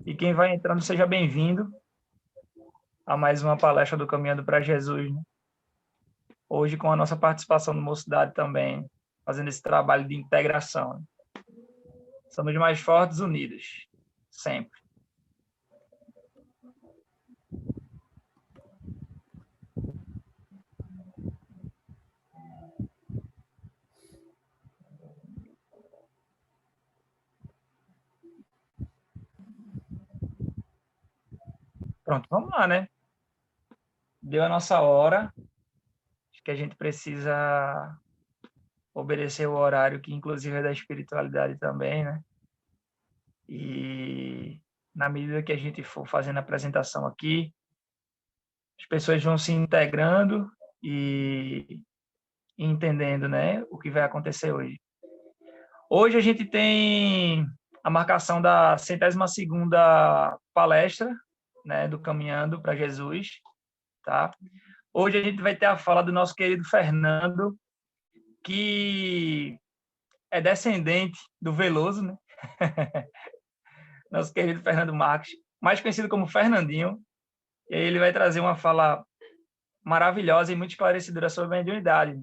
E quem vai entrando, seja bem-vindo a mais uma palestra do Caminhando para Jesus, né? Hoje com a nossa participação no Mocidade também, fazendo esse trabalho de integração, né? Somos mais fortes unidos, sempre. Pronto, vamos lá, né? Deu a nossa hora, acho que a gente precisa obedecer o horário, que inclusive é da espiritualidade também, né? E na medida que a gente for fazendo a apresentação aqui, as pessoas vão se integrando e entendendo, né, o que vai acontecer hoje. Hoje a gente tem a marcação da 102ª palestra, né, do Caminhando para Jesus, tá? Hoje a gente vai ter a fala do nosso querido Fernando, que é descendente do Veloso, né? Nosso querido Fernando Marques, mais conhecido como Fernandinho. E aí ele vai trazer uma fala maravilhosa e muito esclarecedora sobre mediunidade.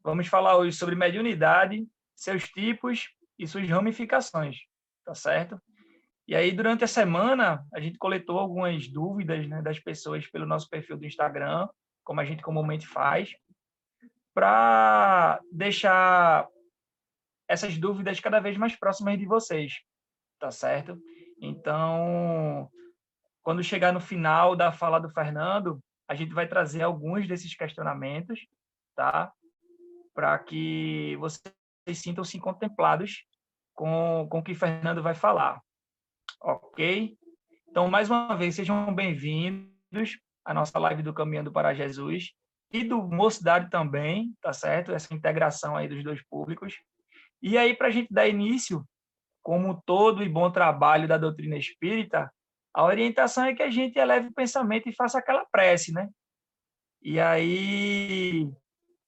Vamos falar hoje sobre mediunidade, seus tipos e suas ramificações, tá certo? E aí, durante a semana, a gente coletou algumas dúvidas, né, das pessoas pelo nosso perfil do Instagram, como a gente comumente faz, para deixar essas dúvidas cada vez mais próximas de vocês, tá certo? Então, quando chegar no final da fala do Fernando, a gente vai trazer alguns desses questionamentos, tá? Para que vocês sintam-se contemplados com o que Fernando vai falar, ok? Então, mais uma vez, sejam bem-vindos à nossa live do Caminhando para Jesus e do Mocidade também, tá certo? Essa integração aí dos dois públicos. E aí, para a gente dar início, como todo e bom trabalho da doutrina espírita, a orientação é que a gente eleve o pensamento e faça aquela prece, né? E aí,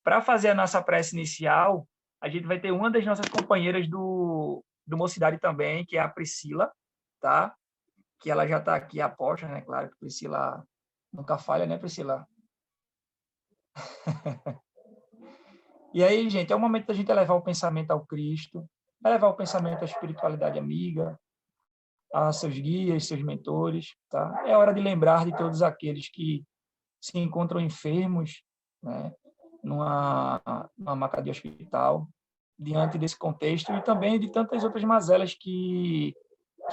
para fazer a nossa prece inicial, a gente vai ter uma das nossas companheiras do Mocidade também, que é a Priscila, tá? Que ela já está aqui a posta, né? Claro que Priscila nunca falha, né, Priscila? E aí, gente, é o momento da gente elevar o pensamento ao Cristo, elevar o pensamento à espiritualidade amiga, a seus guias, seus mentores, tá? É hora de lembrar de todos aqueles que se encontram enfermos, né? Numa maca de hospital, diante desse contexto e também de tantas outras mazelas que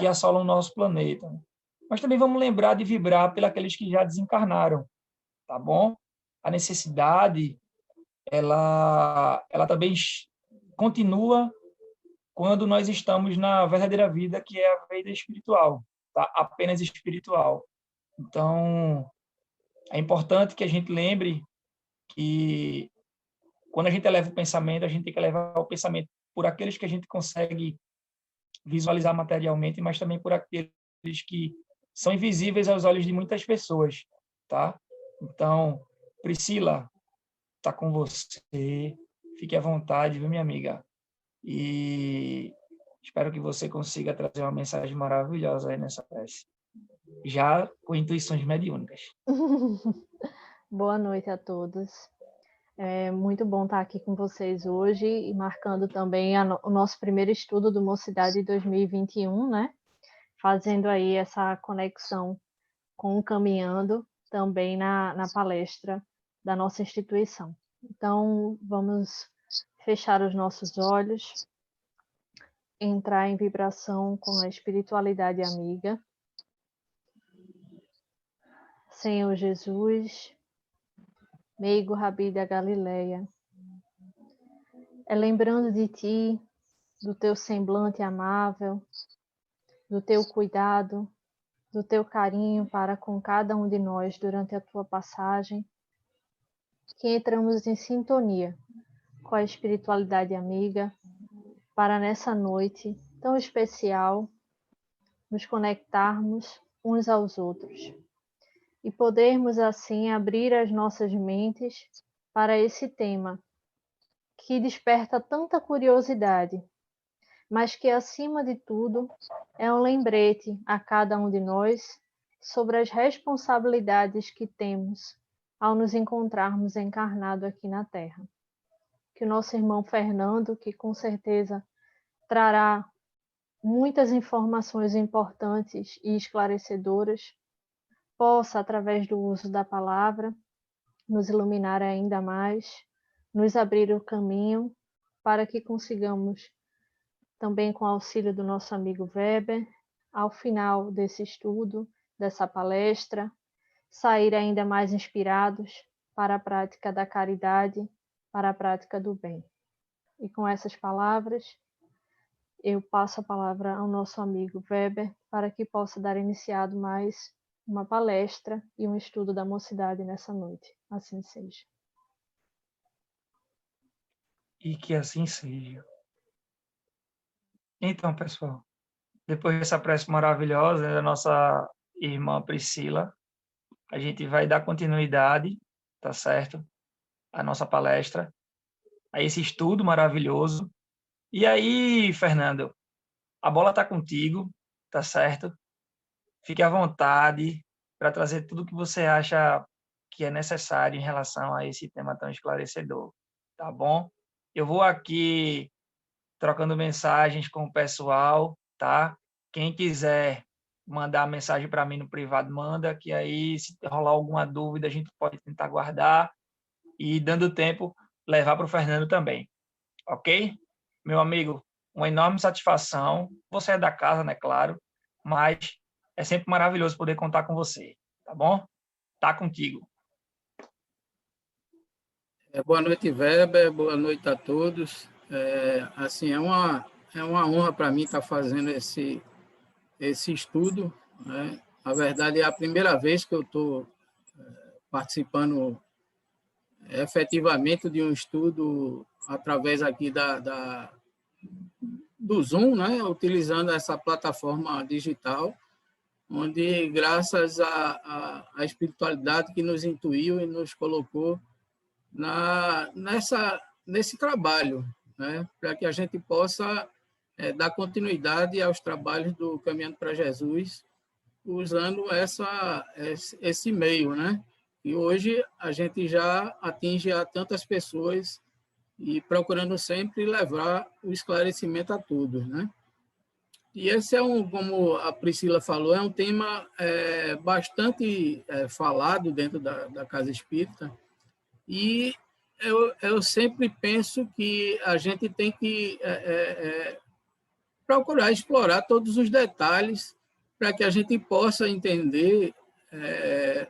assolam o nosso planeta. Mas também vamos lembrar de vibrar pelos que já desencarnaram, tá bom? A necessidade, ela também continua quando nós estamos na verdadeira vida, que é a vida espiritual, tá? Apenas espiritual. Então, é importante que a gente lembre que quando a gente eleva o pensamento, a gente tem que elevar o pensamento por aqueles que a gente consegue visualizar materialmente, mas também por aqueles que são invisíveis aos olhos de muitas pessoas, tá? Então, Priscila, tá com você. Fique à vontade, viu, minha amiga? E espero que você consiga trazer uma mensagem maravilhosa aí nessa prece. Já com intuições mediúnicas. Boa noite a todos. É muito bom estar aqui com vocês hoje e marcando também o nosso primeiro estudo do Mocidade 2021, né? Fazendo aí essa conexão com o Caminhando também na palestra da nossa instituição. Então, vamos fechar os nossos olhos, entrar em vibração com a espiritualidade amiga. Senhor Jesus, meigo Rabi da Galileia, é lembrando de Ti, do Teu semblante amável, do Teu cuidado, do Teu carinho para com cada um de nós durante a Tua passagem, que entramos em sintonia com a espiritualidade amiga, para nessa noite tão especial nos conectarmos uns aos outros e podermos assim abrir as nossas mentes para esse tema que desperta tanta curiosidade, mas que, acima de tudo, é um lembrete a cada um de nós sobre as responsabilidades que temos ao nos encontrarmos encarnados aqui na Terra. Que o nosso irmão Fernando, que com certeza trará muitas informações importantes e esclarecedoras, possa, através do uso da palavra, nos iluminar ainda mais, nos abrir o caminho para que consigamos, também com o auxílio do nosso amigo Weber, ao final desse estudo, dessa palestra, sair ainda mais inspirados para a prática da caridade, para a prática do bem. E com essas palavras, eu passo a palavra ao nosso amigo Weber para que possa dar iniciado mais uma palestra e um estudo da mocidade nessa noite. Assim seja. E que assim seja. Então, pessoal, depois dessa prece maravilhosa da nossa irmã Priscila, a gente vai dar continuidade, tá certo? A nossa palestra, a esse estudo maravilhoso. E aí, Fernando, a bola está contigo, tá certo? Fique à vontade para trazer tudo o que você acha que é necessário em relação a esse tema tão esclarecedor, tá bom? Eu vou aqui trocando mensagens com o pessoal, tá? Quem quiser mandar mensagem para mim no privado, manda, que aí, se rolar alguma dúvida, a gente pode tentar guardar e, dando tempo, levar para o Fernando também, ok? Meu amigo, uma enorme satisfação. Você é da casa, né, claro, mas é sempre maravilhoso poder contar com você, tá bom? Tá contigo. Boa noite, Weber. Boa noite a todos. Assim, é uma honra para mim estar fazendo esse estudo, né? Na verdade, é a primeira vez que eu estou participando efetivamente de um estudo através aqui do Zoom, né? Utilizando essa plataforma digital, onde, graças à espiritualidade que nos intuiu e nos colocou nesse trabalho, né? Para que a gente possa dar continuidade aos trabalhos do Caminhando para Jesus, usando esse meio, né? E hoje a gente já atinge a tantas pessoas e procurando sempre levar o esclarecimento a todos, né? E esse como a Priscila falou, é um tema bastante falado dentro da Casa Espírita, e eu sempre penso que a gente tem que procurar explorar todos os detalhes para que a gente possa entender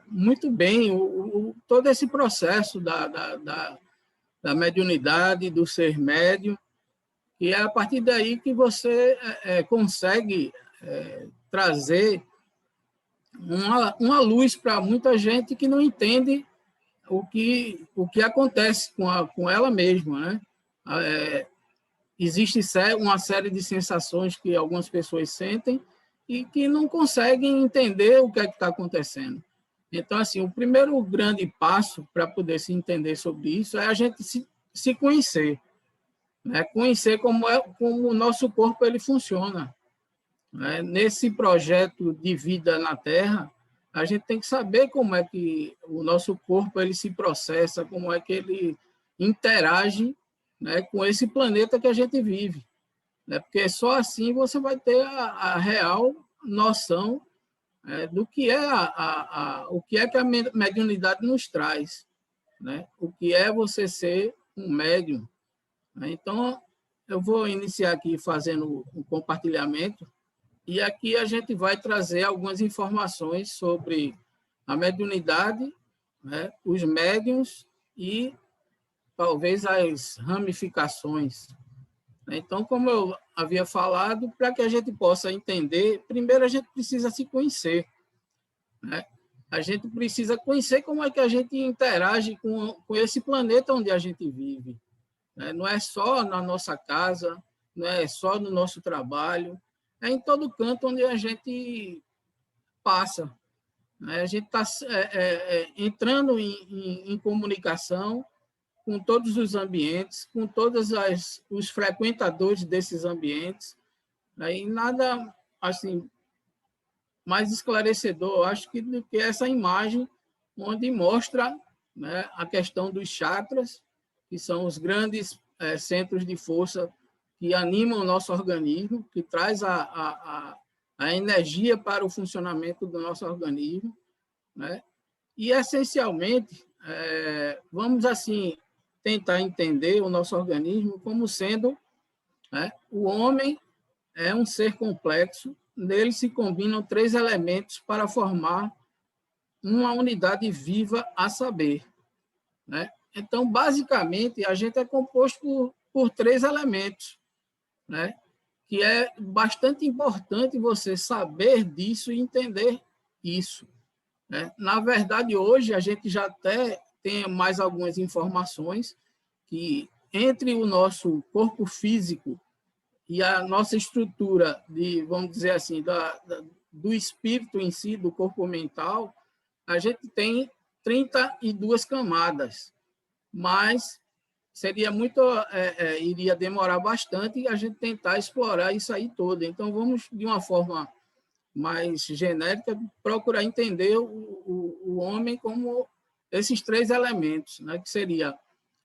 muito bem todo esse processo da mediunidade, do ser médium, e é a partir daí que você consegue trazer uma luz para muita gente que não entende o que acontece com ela mesma, né? Existe uma série de sensações que algumas pessoas sentem e que não conseguem entender o que é que está acontecendo. Então, assim, o primeiro grande passo para poder se entender sobre isso é a gente se conhecer, né? Conhecer como o nosso corpo ele funciona, né? Nesse projeto de vida na Terra, a gente tem que saber como é que o nosso corpo ele se processa, como é que ele interage, né, com esse planeta que a gente vive, né? Porque só assim você vai ter a real noção do que é o que é que a mediunidade nos traz, né? O que é você ser um médium, né? Então, eu vou iniciar aqui fazendo um compartilhamento. E aqui a gente vai trazer algumas informações sobre a mediunidade, né, os médiuns e talvez as ramificações. Então, como eu havia falado, para que a gente possa entender, primeiro a gente precisa se conhecer, né? A gente precisa conhecer como é que a gente interage com esse planeta onde a gente vive, né? Não é só na nossa casa, não é só no nosso trabalho, é em todo canto onde a gente passa, né? A gente está entrando em comunicação com todos os ambientes, com todos os frequentadores desses ambientes, né? E nada assim mais esclarecedor, eu acho, do que essa imagem onde mostra, né, a questão dos chakras, que são os grandes centros de força que animam o nosso organismo, que traz a energia para o funcionamento do nosso organismo, né? E, essencialmente, vamos, assim, tentar entender o nosso organismo como sendo, né, o homem é um ser complexo, nele se combinam 3 elementos para formar uma unidade viva a saber, né? Então, basicamente, a gente é composto por 3 elementos, né? Que é bastante importante você saber disso e entender isso, né? Na verdade, hoje, a gente já até tem mais algumas informações que, entre o nosso corpo físico e a nossa estrutura vamos dizer assim, do espírito em si, do corpo mental, a gente tem 32 camadas, mas seria muito, iria demorar bastante a gente tentar explorar isso aí todo. Então, vamos, de uma forma mais genérica, procurar entender o homem como esses 3 elementos, né? Que seria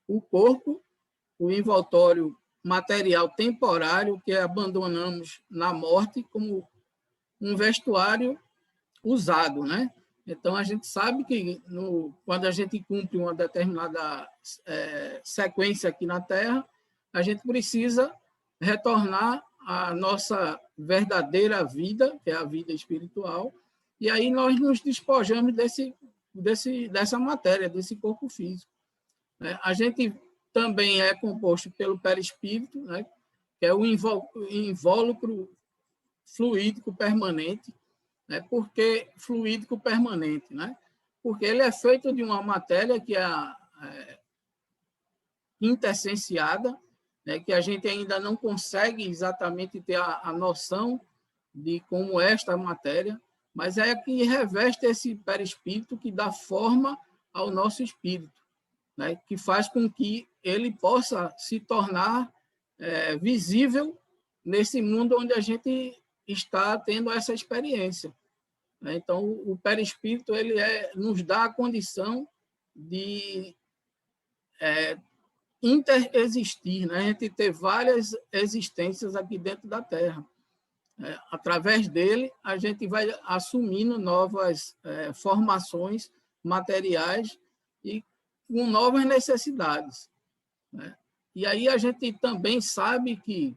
o corpo, o envoltório material temporário que abandonamos na morte como um vestuário usado, né? Então, a gente sabe que quando a gente cumpre uma determinada sequência aqui na Terra, a gente precisa retornar à nossa verdadeira vida, que é a vida espiritual, e aí nós nos despojamos dessa matéria, desse corpo físico, né? A gente também é composto pelo perispírito, né? Que é o invólucro fluídico permanente, né? Por que fluídico permanente, né? Porque ele é feito de uma matéria que é interssenciada, né? Que a gente ainda não consegue exatamente ter a noção de como é esta matéria, mas é que reveste esse perispírito que dá forma ao nosso espírito, né? Que faz com que ele possa se tornar visível nesse mundo onde a gente está tendo essa experiência, né? Então, o perispírito ele nos dá a condição de interexistir, né? A gente ter várias existências aqui dentro da Terra. Através dele, a gente vai assumindo novas formações materiais e com novas necessidades, né? E aí a gente também sabe que,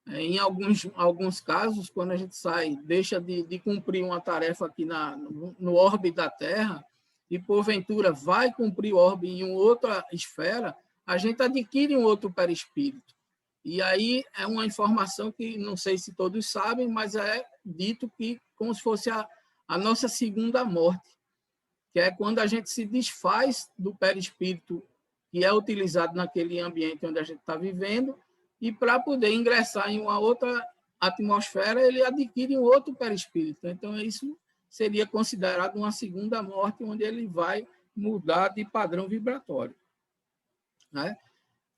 em alguns casos, quando a gente deixa de cumprir uma tarefa aqui no orbe da Terra e, porventura, vai cumprir o orbe em uma outra esfera, a gente adquire um outro perispírito. E aí é uma informação que não sei se todos sabem, mas é dito que como se fosse a nossa segunda morte, que é quando a gente se desfaz do perispírito que é utilizado naquele ambiente onde a gente está vivendo, e para poder ingressar em uma outra atmosfera, ele adquire um outro perispírito. Então, isso seria considerado uma segunda morte, onde ele vai mudar de padrão vibratório, né?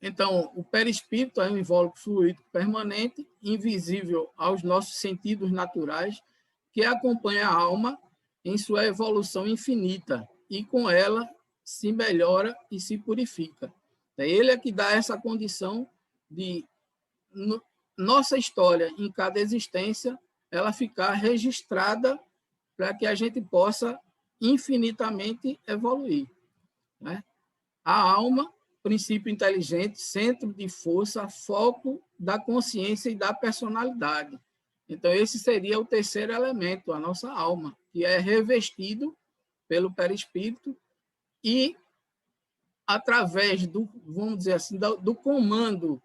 Então, o perispírito é um invólucro fluídico permanente, invisível aos nossos sentidos naturais, que acompanha a alma em sua evolução infinita e, com ela, se melhora e se purifica. Ele é que dá essa condição de nossa história em cada existência ela ficar registrada para que a gente possa infinitamente evoluir, né? A alma, princípio inteligente, centro de força, foco da consciência e da personalidade. Então, esse seria o terceiro elemento, a nossa alma, que é revestido pelo perispírito e, através vamos dizer assim, do comando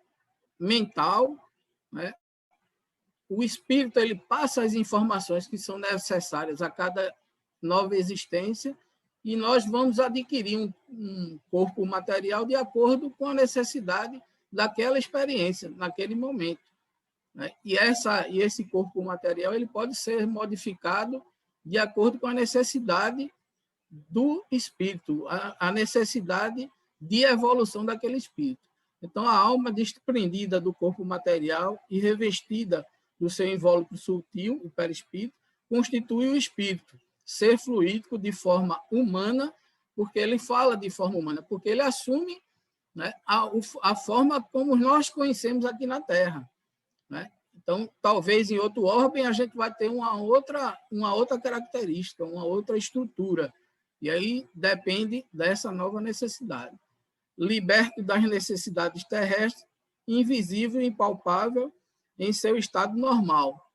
mental, né, o espírito ele passa as informações que são necessárias a cada nova existência e nós vamos adquirir um corpo material de acordo com a necessidade daquela experiência, naquele momento, né? E esse corpo material ele pode ser modificado de acordo com a necessidade do espírito, a necessidade de evolução daquele espírito. Então, a alma desprendida do corpo material e revestida do seu invólucro sutil, o perispírito, constitui o espírito, ser fluídico de forma humana, porque ele fala de forma humana, porque ele assume, né, a forma como nós conhecemos aqui na Terra, né? Então, talvez em outro órgão a gente vai ter uma outra característica, uma outra estrutura. E aí depende dessa nova necessidade. Liberto das necessidades terrestres, invisível e impalpável em seu estado normal.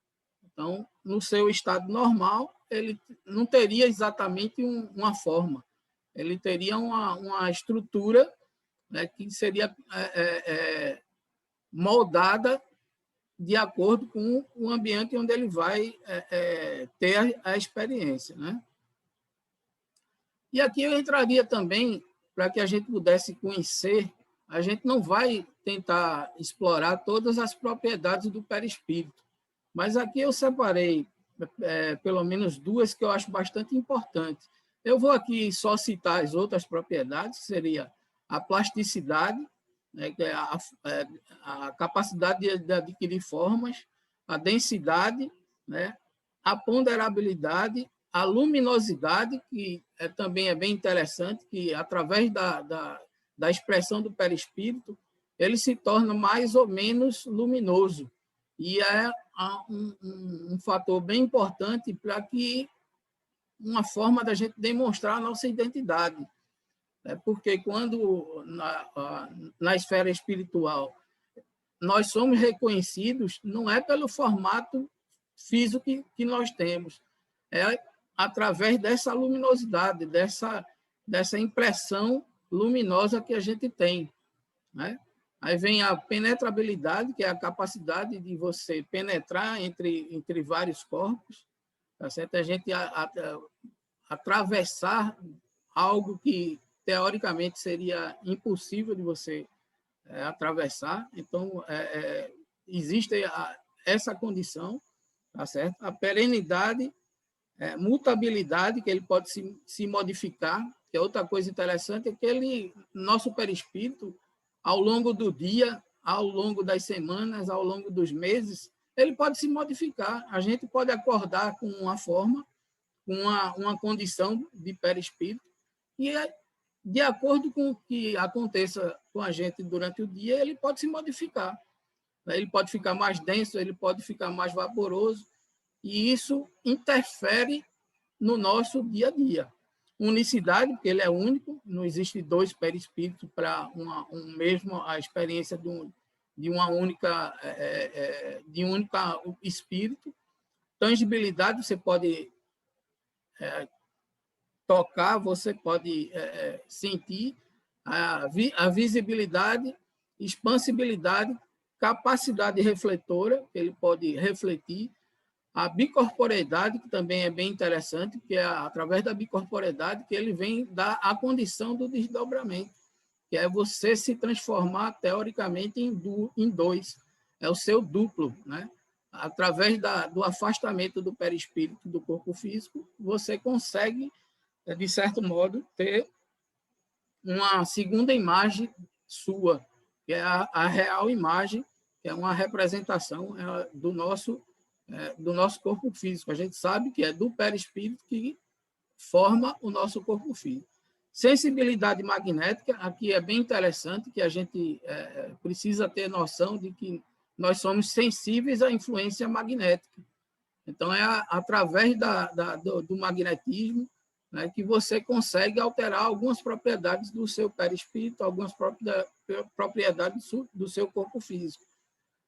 Então, no seu estado normal, ele não teria exatamente uma forma. Ele teria uma estrutura, né, que seria moldada de acordo com o ambiente onde ele vai ter a experiência, né? E aqui eu entraria também, para que a gente pudesse conhecer, a gente não vai tentar explorar todas as propriedades do perispírito, mas aqui eu separei pelo menos duas que eu acho bastante importantes. Eu vou aqui só citar as outras propriedades, que seria a plasticidade, né, que é a capacidade de adquirir formas, a densidade, né, a ponderabilidade, a luminosidade, que também é bem interessante, que através da expressão do perispírito, ele se torna mais ou menos luminoso. E é um fator bem importante para que uma forma da gente demonstrar a nossa identidade. Porque quando na esfera espiritual nós somos reconhecidos, não é pelo formato físico que nós temos, é através dessa luminosidade, dessa impressão luminosa que a gente tem, né? Aí vem a penetrabilidade, que é a capacidade de você penetrar entre vários corpos, tá certo? A gente atravessar algo que teoricamente seria impossível de você atravessar. Então, existe essa condição, tá certo? A perenidade, mutabilidade, que ele pode se modificar, que é outra coisa interessante, é que nosso perispírito, ao longo do dia, ao longo das semanas, ao longo dos meses, ele pode se modificar. A gente pode acordar com uma forma, com uma condição de perispírito, e de acordo com o que aconteça com a gente durante o dia, ele pode se modificar. Ele pode ficar mais denso, ele pode ficar mais vaporoso, e isso interfere no nosso dia a dia. Unicidade, porque ele é único, não existe dois perispíritos para a experiência de um único espírito. Tangibilidade, você pode tocar, você pode sentir. A visibilidade, expansibilidade, capacidade refletora, ele pode refletir. A bicorporeidade, que também é bem interessante, que é através da bicorporeidade que ele vem dar a condição do desdobramento, que é você se transformar teoricamente em dois, é o seu duplo, né? Através do afastamento do perispírito do corpo físico, você consegue, de certo modo, ter uma segunda imagem sua, que é a real imagem, que é uma representação do nosso corpo físico. A gente sabe que é do perispírito que forma o nosso corpo físico. Sensibilidade magnética, aqui é bem interessante, que a gente precisa ter noção de que nós somos sensíveis à influência magnética. Então, é através do magnetismo, né, que você consegue alterar algumas propriedades do seu perispírito, algumas propriedades do seu corpo físico.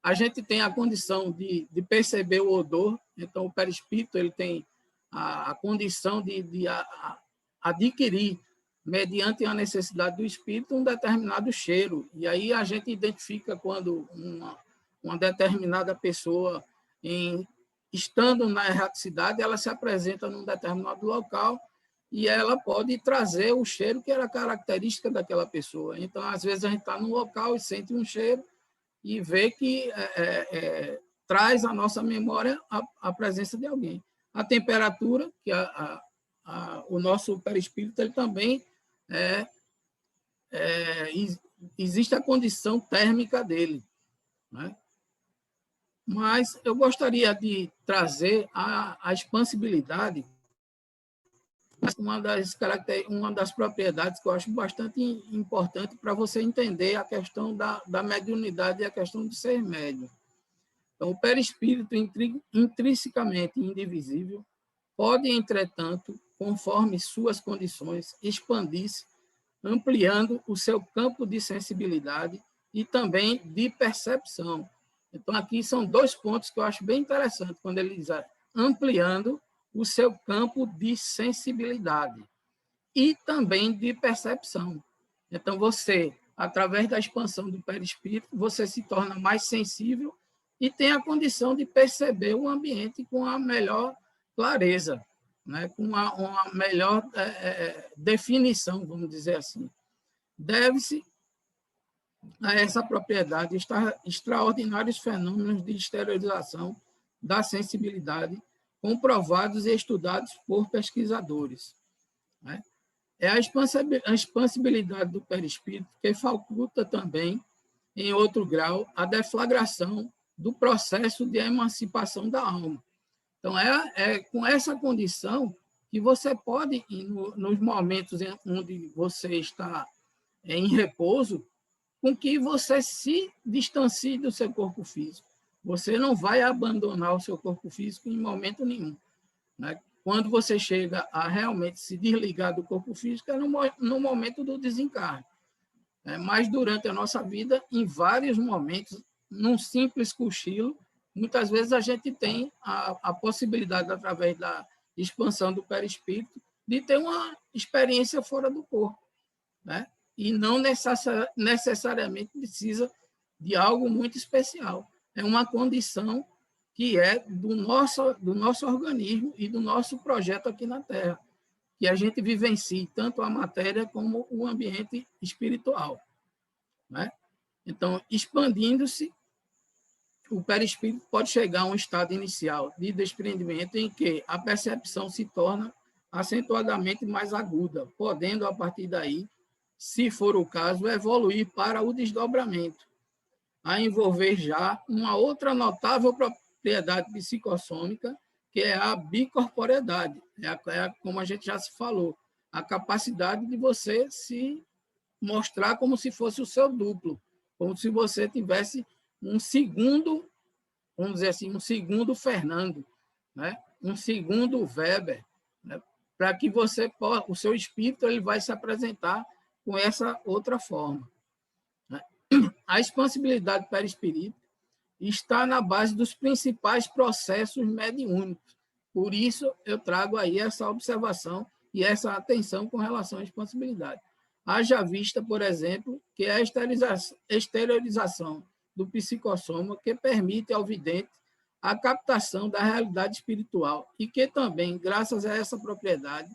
A gente tem a condição de perceber o odor, então o perispírito ele tem a condição de adquirir, mediante a necessidade do espírito, um determinado cheiro. E aí a gente identifica quando uma determinada pessoa, estando na erraticidade, ela se apresenta num determinado local e ela pode trazer o cheiro que era característica daquela pessoa. Então, às vezes, a gente está num local e sente um cheiro e vê que traz à nossa memória a presença de alguém. A temperatura, que o nosso perispírito ele também existe a condição térmica dele, né? Mas eu gostaria de trazer a expansibilidade, uma das propriedades que eu acho bastante importante para você entender a questão da mediunidade e a questão de ser médium. Então, o perispírito intrinsecamente indivisível pode, entretanto, conforme suas condições, expandir-se, ampliando o seu campo de sensibilidade e também de percepção. Então, aqui são 2 pontos que eu acho bem interessantes, quando ele diz ampliando o seu campo de sensibilidade e também de percepção. Então, você, através da expansão do perispírito, você se torna mais sensível e tem a condição de perceber o ambiente com a melhor clareza, né? Com uma melhor definição, vamos dizer assim. Deve-se a essa propriedade extraordinários fenômenos de exteriorização da sensibilidade, comprovados e estudados por pesquisadores, né? É a expansibilidade do perispírito que faculta também, em outro grau, a deflagração do processo de emancipação da alma. Então, com essa condição que você pode, nos momentos onde você está em repouso, com que você se distancie do seu corpo físico. Você não vai abandonar o seu corpo físico em momento nenhum, né? Quando você chega a realmente se desligar do corpo físico, é no momento do desencarne. Mas durante a nossa vida, em vários momentos, num simples cochilo, muitas vezes a gente tem a possibilidade, através da expansão do perispírito, de ter uma experiência fora do corpo, né? E não necessariamente precisa de algo muito especial. É uma condição que é do nosso organismo e do nosso projeto aqui na Terra, que a gente vivencie tanto a matéria como o ambiente espiritual, né? Então, expandindo-se, o perispírito pode chegar a um estado inicial de desprendimento em que a percepção se torna acentuadamente mais aguda, podendo, a partir daí, se for o caso, evoluir para o desdobramento, a envolver já uma outra notável propriedade psicossômica, que é a bicorporeidade, como a gente já se falou, a capacidade de você se mostrar como se fosse o seu duplo, como se você tivesse um segundo, vamos dizer assim, um segundo Fernando, né? Um segundo Weber, né? Para que você possa, o seu espírito ele vai se apresentar com essa outra forma, né? A expansibilidade perispírita está na base dos principais processos mediúnicos. Por isso, eu trago aí essa observação e essa atenção com relação à expansibilidade. Haja vista, por exemplo, que é a exteriorização do psicossoma que permite ao vidente a captação da realidade espiritual e que também, graças a essa propriedade,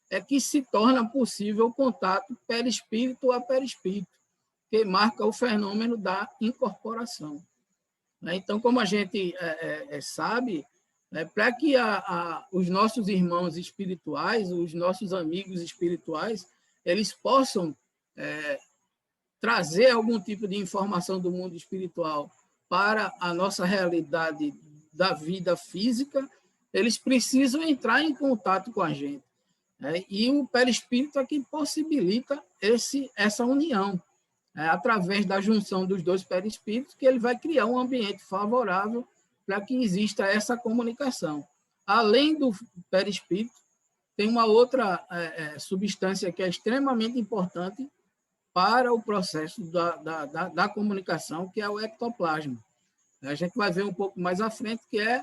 é que se torna possível o contato perispírito a perispírito, que marca o fenômeno da incorporação. Então, como a gente sabe, para que os nossos irmãos espirituais, os nossos amigos espirituais, eles possam trazer algum tipo de informação do mundo espiritual para a nossa realidade da vida física, eles precisam entrar em contato com a gente, né? E o perispírito é que possibilita essa união, através da junção dos 2 perispíritos, que ele vai criar um ambiente favorável para que exista essa comunicação. Além do perispírito, tem uma outra substância que é extremamente importante para o processo da comunicação, que é o ectoplasma. A gente vai ver um pouco mais à frente que é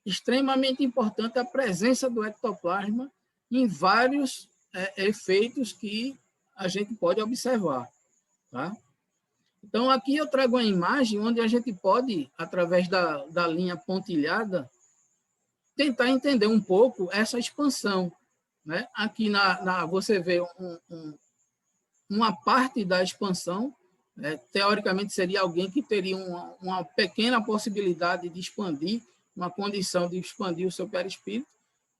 extremamente importante a presença do ectoplasma em vários efeitos que a gente pode observar, tá? Então, aqui eu trago uma imagem onde a gente pode, através da linha pontilhada, tentar entender um pouco essa expansão, né? Aqui você vê uma parte da expansão, teoricamente seria alguém que teria uma pequena possibilidade de expandir, uma condição de expandir o seu perispírito,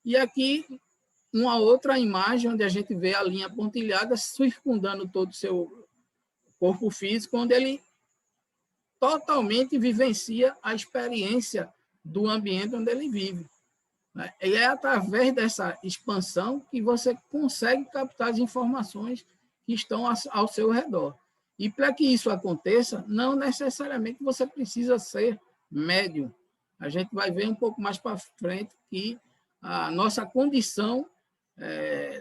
e aqui uma outra imagem onde a gente vê a linha pontilhada circundando todo o seu corpo físico, onde ele totalmente vivencia a experiência do ambiente onde ele vive, né? E é através dessa expansão que você consegue captar as informações que estão ao seu redor. E para que isso aconteça, não necessariamente você precisa ser médium. A gente vai ver um pouco mais para frente que a nossa condição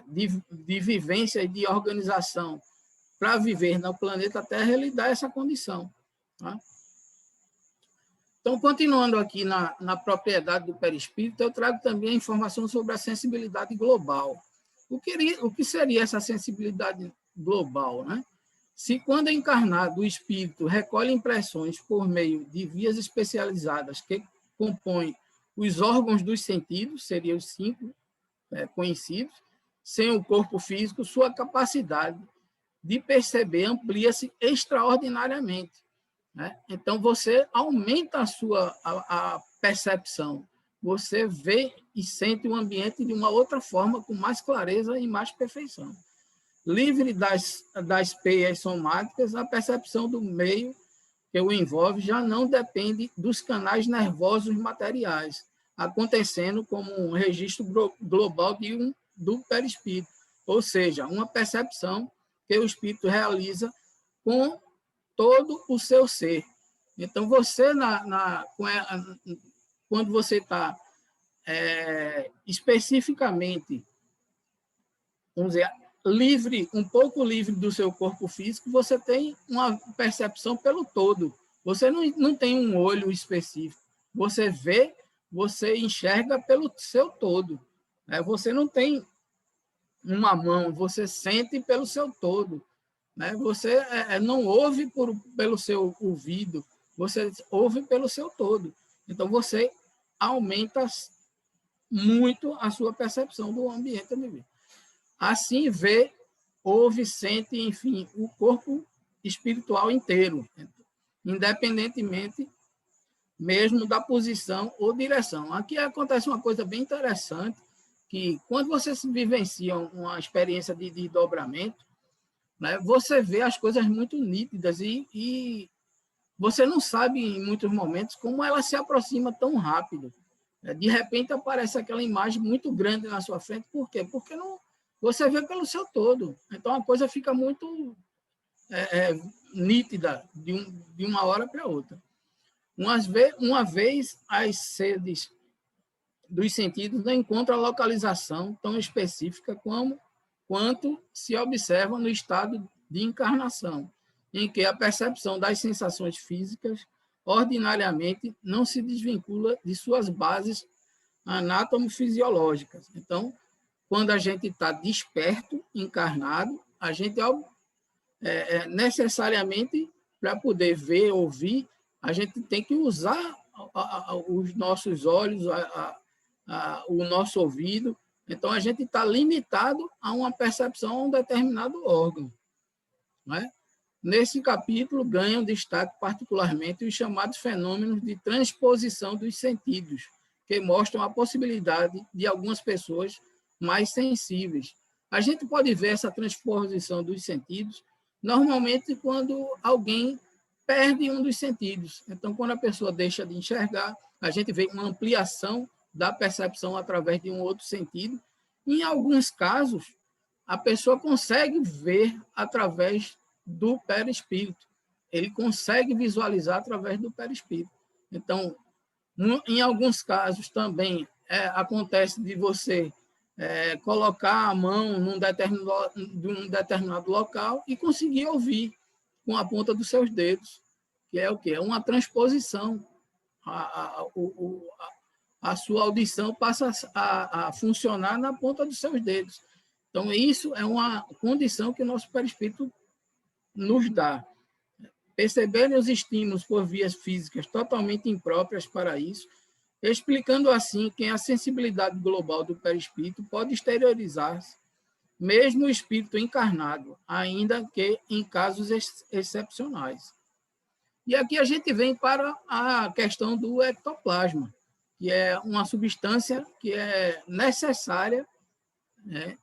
de vivência e de organização para viver no planeta Terra, ele dá essa condição, tá? Então, continuando aqui na propriedade do perispírito, eu trago também a informação sobre a sensibilidade global. O que seria essa sensibilidade global, né? Se, quando encarnado, o espírito recolhe impressões por meio de vias especializadas que compõem os órgãos dos sentidos, seriam os 5 conhecidos, sem o corpo físico, sua capacidade de perceber amplia-se extraordinariamente, né? Então, você aumenta a percepção, você vê e sente o ambiente de uma outra forma, com mais clareza e mais perfeição. Livre das peias somáticas, a percepção do meio que o envolve já não depende dos canais nervosos materiais, acontecendo como um registro global do perispírito, ou seja, uma percepção que o espírito realiza com todo o seu ser. Então, você, quando você está especificamente, vamos dizer, livre, um pouco livre do seu corpo físico, você tem uma percepção pelo todo. Você não tem um olho específico. Você vê, você enxerga pelo seu todo, né? Você não tem uma mão, você sente pelo seu todo, né? Você não ouve pelo seu ouvido, você ouve pelo seu todo. Então, você aumenta muito a sua percepção do ambiente onde vive. Assim, vê, ouve, sente, enfim, o corpo espiritual inteiro, independentemente mesmo da posição ou direção. Aqui acontece uma coisa bem interessante, que quando você vivencia uma experiência de dobramento, né, você vê as coisas muito nítidas e você não sabe, em muitos momentos, como ela se aproxima tão rápido. De repente, aparece aquela imagem muito grande na sua frente. Por quê? Porque não, você vê pelo seu todo. Então, a coisa fica muito nítida de uma hora para outra. Uma vez, as sedes dos sentidos não encontram a localização tão específica quanto se observa no estado de encarnação, em que a percepção das sensações físicas ordinariamente não se desvincula de suas bases anátomo-fisiológicas. Então, quando a gente está desperto, encarnado, a gente necessariamente, para poder ver, ouvir, a gente tem que usar os nossos olhos, o nosso ouvido. Então, a gente está limitado a uma percepção a um determinado órgão, né? Nesse capítulo, ganham destaque particularmente os chamados fenômenos de transposição dos sentidos, que mostram a possibilidade de algumas pessoas mais sensíveis. A gente pode ver essa transposição dos sentidos normalmente quando alguém perde um dos sentidos. Então, quando a pessoa deixa de enxergar, a gente vê uma ampliação da percepção através de um outro sentido. Em alguns casos, a pessoa consegue ver através do perispírito. Ele consegue visualizar através do perispírito. Então, em alguns casos também acontece de você colocar a mão num determinado local e conseguir ouvir com a ponta dos seus dedos, que é o quê? É uma transposição. A sua audição passa a funcionar na ponta dos seus dedos. Então, isso é uma condição que o nosso perispírito nos dá. Perceberem os estímulos por vias físicas totalmente impróprias para isso, explicando assim que a sensibilidade global do perispírito pode exteriorizar-se, mesmo o espírito encarnado, ainda que em casos excepcionais. E aqui a gente vem para a questão do ectoplasma, que é uma substância que é necessária, né,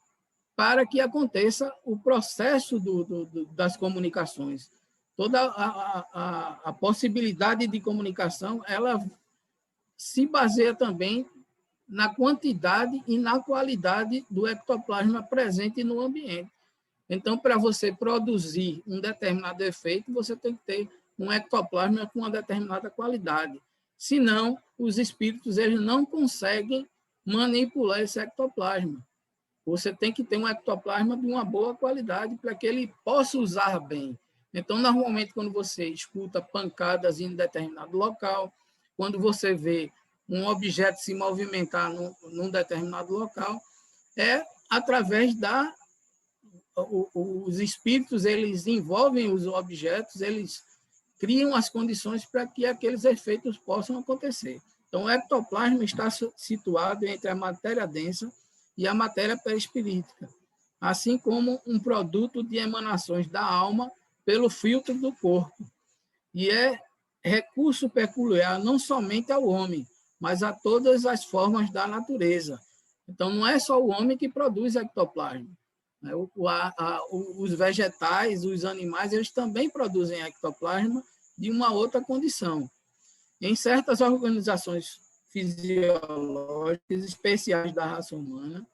para que aconteça o processo das comunicações. toda a possibilidade de comunicação, ela se baseia também na quantidade e na qualidade do ectoplasma presente no ambiente. Então, para você produzir um determinado efeito, você tem que ter um ectoplasma com uma determinada qualidade. Senão, os espíritos eles não conseguem manipular esse ectoplasma. Você tem que ter um ectoplasma de uma boa qualidade para que ele possa usar bem. Então, normalmente, quando você escuta pancadas em determinado local, quando você vê um objeto se movimentar num determinado local, é através os espíritos, eles envolvem os objetos, eles criam as condições para que aqueles efeitos possam acontecer. Então, o ectoplasma está situado entre a matéria densa e a matéria perispirítica, assim como um produto de emanações da alma pelo filtro do corpo. E é recurso peculiar não somente ao homem, mas a todas as formas da natureza. Então, não é só o homem que produz ectoplasma. Os vegetais, os animais, eles também produzem ectoplasma de uma outra condição. Em certas organizações fisiológicas especiais da raça humana,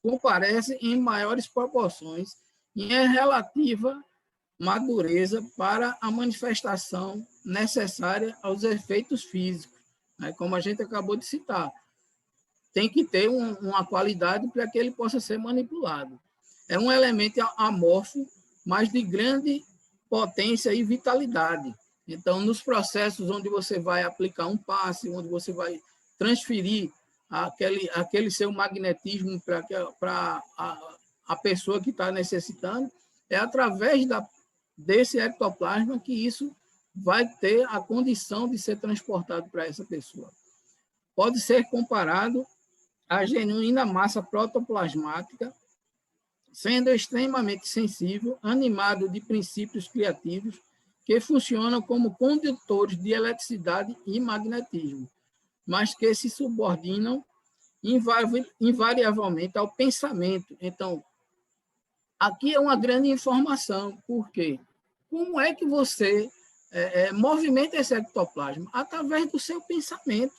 comparece em maiores proporções e em relativa madureza para a manifestação necessária aos efeitos físicos, né? Como a gente acabou de citar. Tem que ter uma qualidade para que ele possa ser manipulado. É um elemento amorfo, mas de grande potência e vitalidade. Então, nos processos onde você vai aplicar um passe, onde você vai transferir aquele seu magnetismo para a pessoa que está necessitando, é através desse ectoplasma que isso vai ter a condição de ser transportado para essa pessoa. Pode ser comparado à genuína massa protoplasmática, sendo extremamente sensível, animado de princípios criativos que funcionam como condutores de eletricidade e magnetismo, mas que se subordinam invariavelmente ao pensamento. Então, aqui é uma grande informação, porque como é que você movimenta esse ectoplasma? Através do seu pensamento,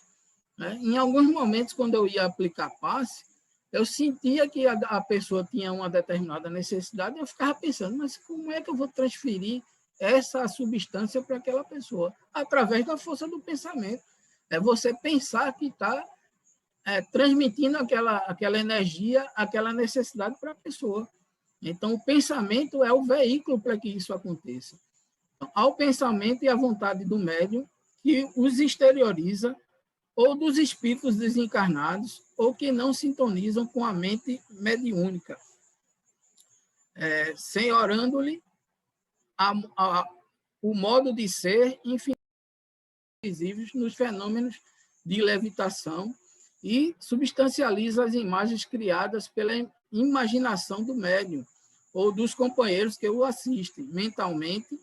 né? Em alguns momentos, quando eu ia aplicar passe, eu sentia que a pessoa tinha uma determinada necessidade, e eu ficava pensando, mas como é que eu vou transferir essa substância para aquela pessoa? Através da força do pensamento. É você pensar que está transmitindo aquela energia, aquela necessidade para a pessoa. Então, o pensamento é o veículo para que isso aconteça. Então, ao pensamento e à vontade do médium, que os exterioriza, ou dos espíritos desencarnados, ou que não sintonizam com a mente mediúnica, senhorando-lhe o modo de ser invisíveis nos fenômenos de levitação e substancializa as imagens criadas pela imaginação do médium ou dos companheiros que o assistem, mentalmente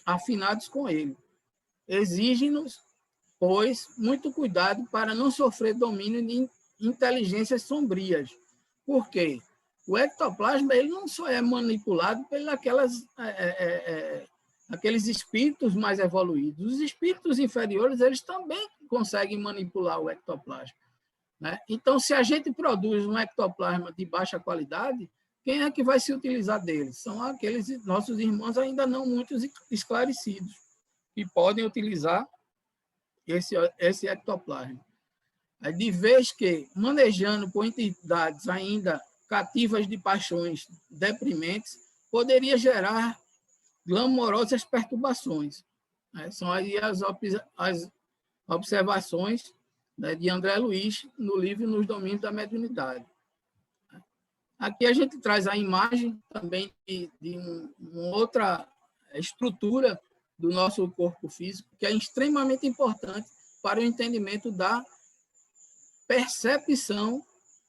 afinados com ele. Exige-nos, pois, muito cuidado para não sofrer domínio de inteligências sombrias. Por quê? O ectoplasma ele não só é manipulado pelos aqueles espíritos mais evoluídos. Os espíritos inferiores eles também conseguem manipular o ectoplasma, né? Então, se a gente produz um ectoplasma de baixa qualidade, quem é que vai se utilizar dele? São aqueles nossos irmãos ainda não muito esclarecidos, que podem utilizar esse ectoplasma. De vez que, manejando por entidades ainda cativas de paixões deprimentes, poderia gerar glamorosas perturbações. São aí as observações, né, de André Luiz no livro Nos Domínios da Mediunidade. Aqui a gente traz a imagem também de uma outra estrutura do nosso corpo físico, que é extremamente importante para o entendimento da percepção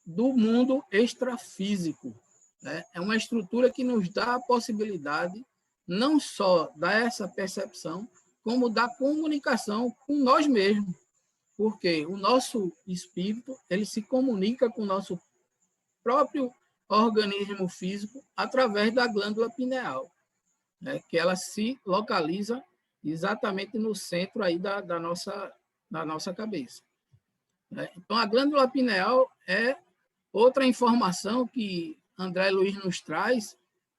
do mundo extrafísico, né? É uma estrutura que nos dá a possibilidade não só dessa percepção, como da comunicação com nós mesmos, porque o nosso espírito ele se comunica com o nosso próprio organismo físico através da glândula pineal. né, que ela se localiza exatamente no centro aí da nossa cabeça. Né? Então, a glândula pineal é outra informação que André Luiz nos traz,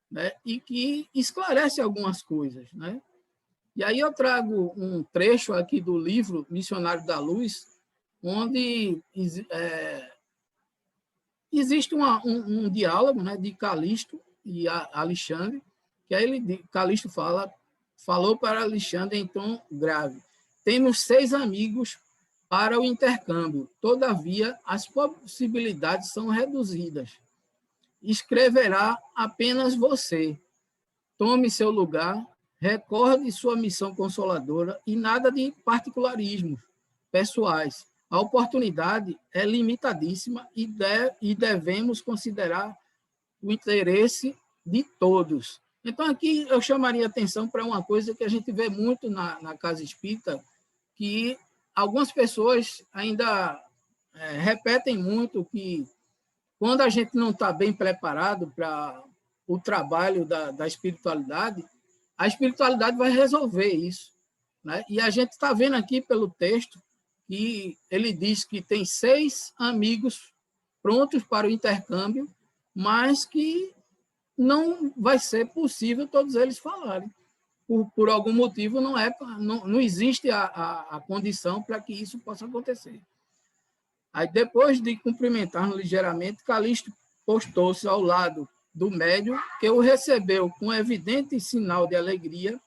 né, e que esclarece algumas coisas. Né? E aí eu trago um trecho aqui do livro Missionário da Luz, onde existe um diálogo, né, de Calixto e Alexandre, que aí Calixto falou para Alexandre em tom grave: temos 6 amigos para o intercâmbio, todavia as possibilidades são reduzidas. Escreverá apenas você. Tome seu lugar, recorde sua missão consoladora e nada de particularismos pessoais. A oportunidade é limitadíssima e devemos considerar o interesse de todos. Então, aqui eu chamaria atenção para uma coisa que a gente vê muito na casa espírita, que algumas pessoas ainda repetem muito que quando a gente não está bem preparado para o trabalho da espiritualidade, a espiritualidade vai resolver isso. Né? E a gente está vendo aqui pelo texto que ele diz que tem 6 amigos prontos para o intercâmbio, mas que não vai ser possível todos eles falarem. Por algum motivo, não existe a condição para que isso possa acontecer. Aí, depois de cumprimentar-nos ligeiramente, Calixto postou-se ao lado do médium, que o recebeu com evidente sinal de alegria,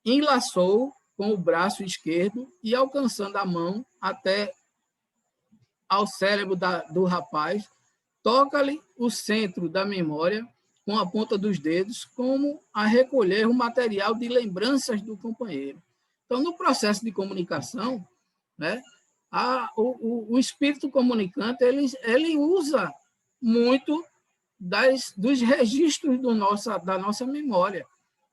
enlaçou com o braço esquerdo e, alcançando a mão até ao cérebro do rapaz, toca-lhe o centro da memória com a ponta dos dedos, como a recolher o material de lembranças do companheiro. Então, no processo de comunicação, né, o espírito comunicante ele usa muito dos registros da nossa memória.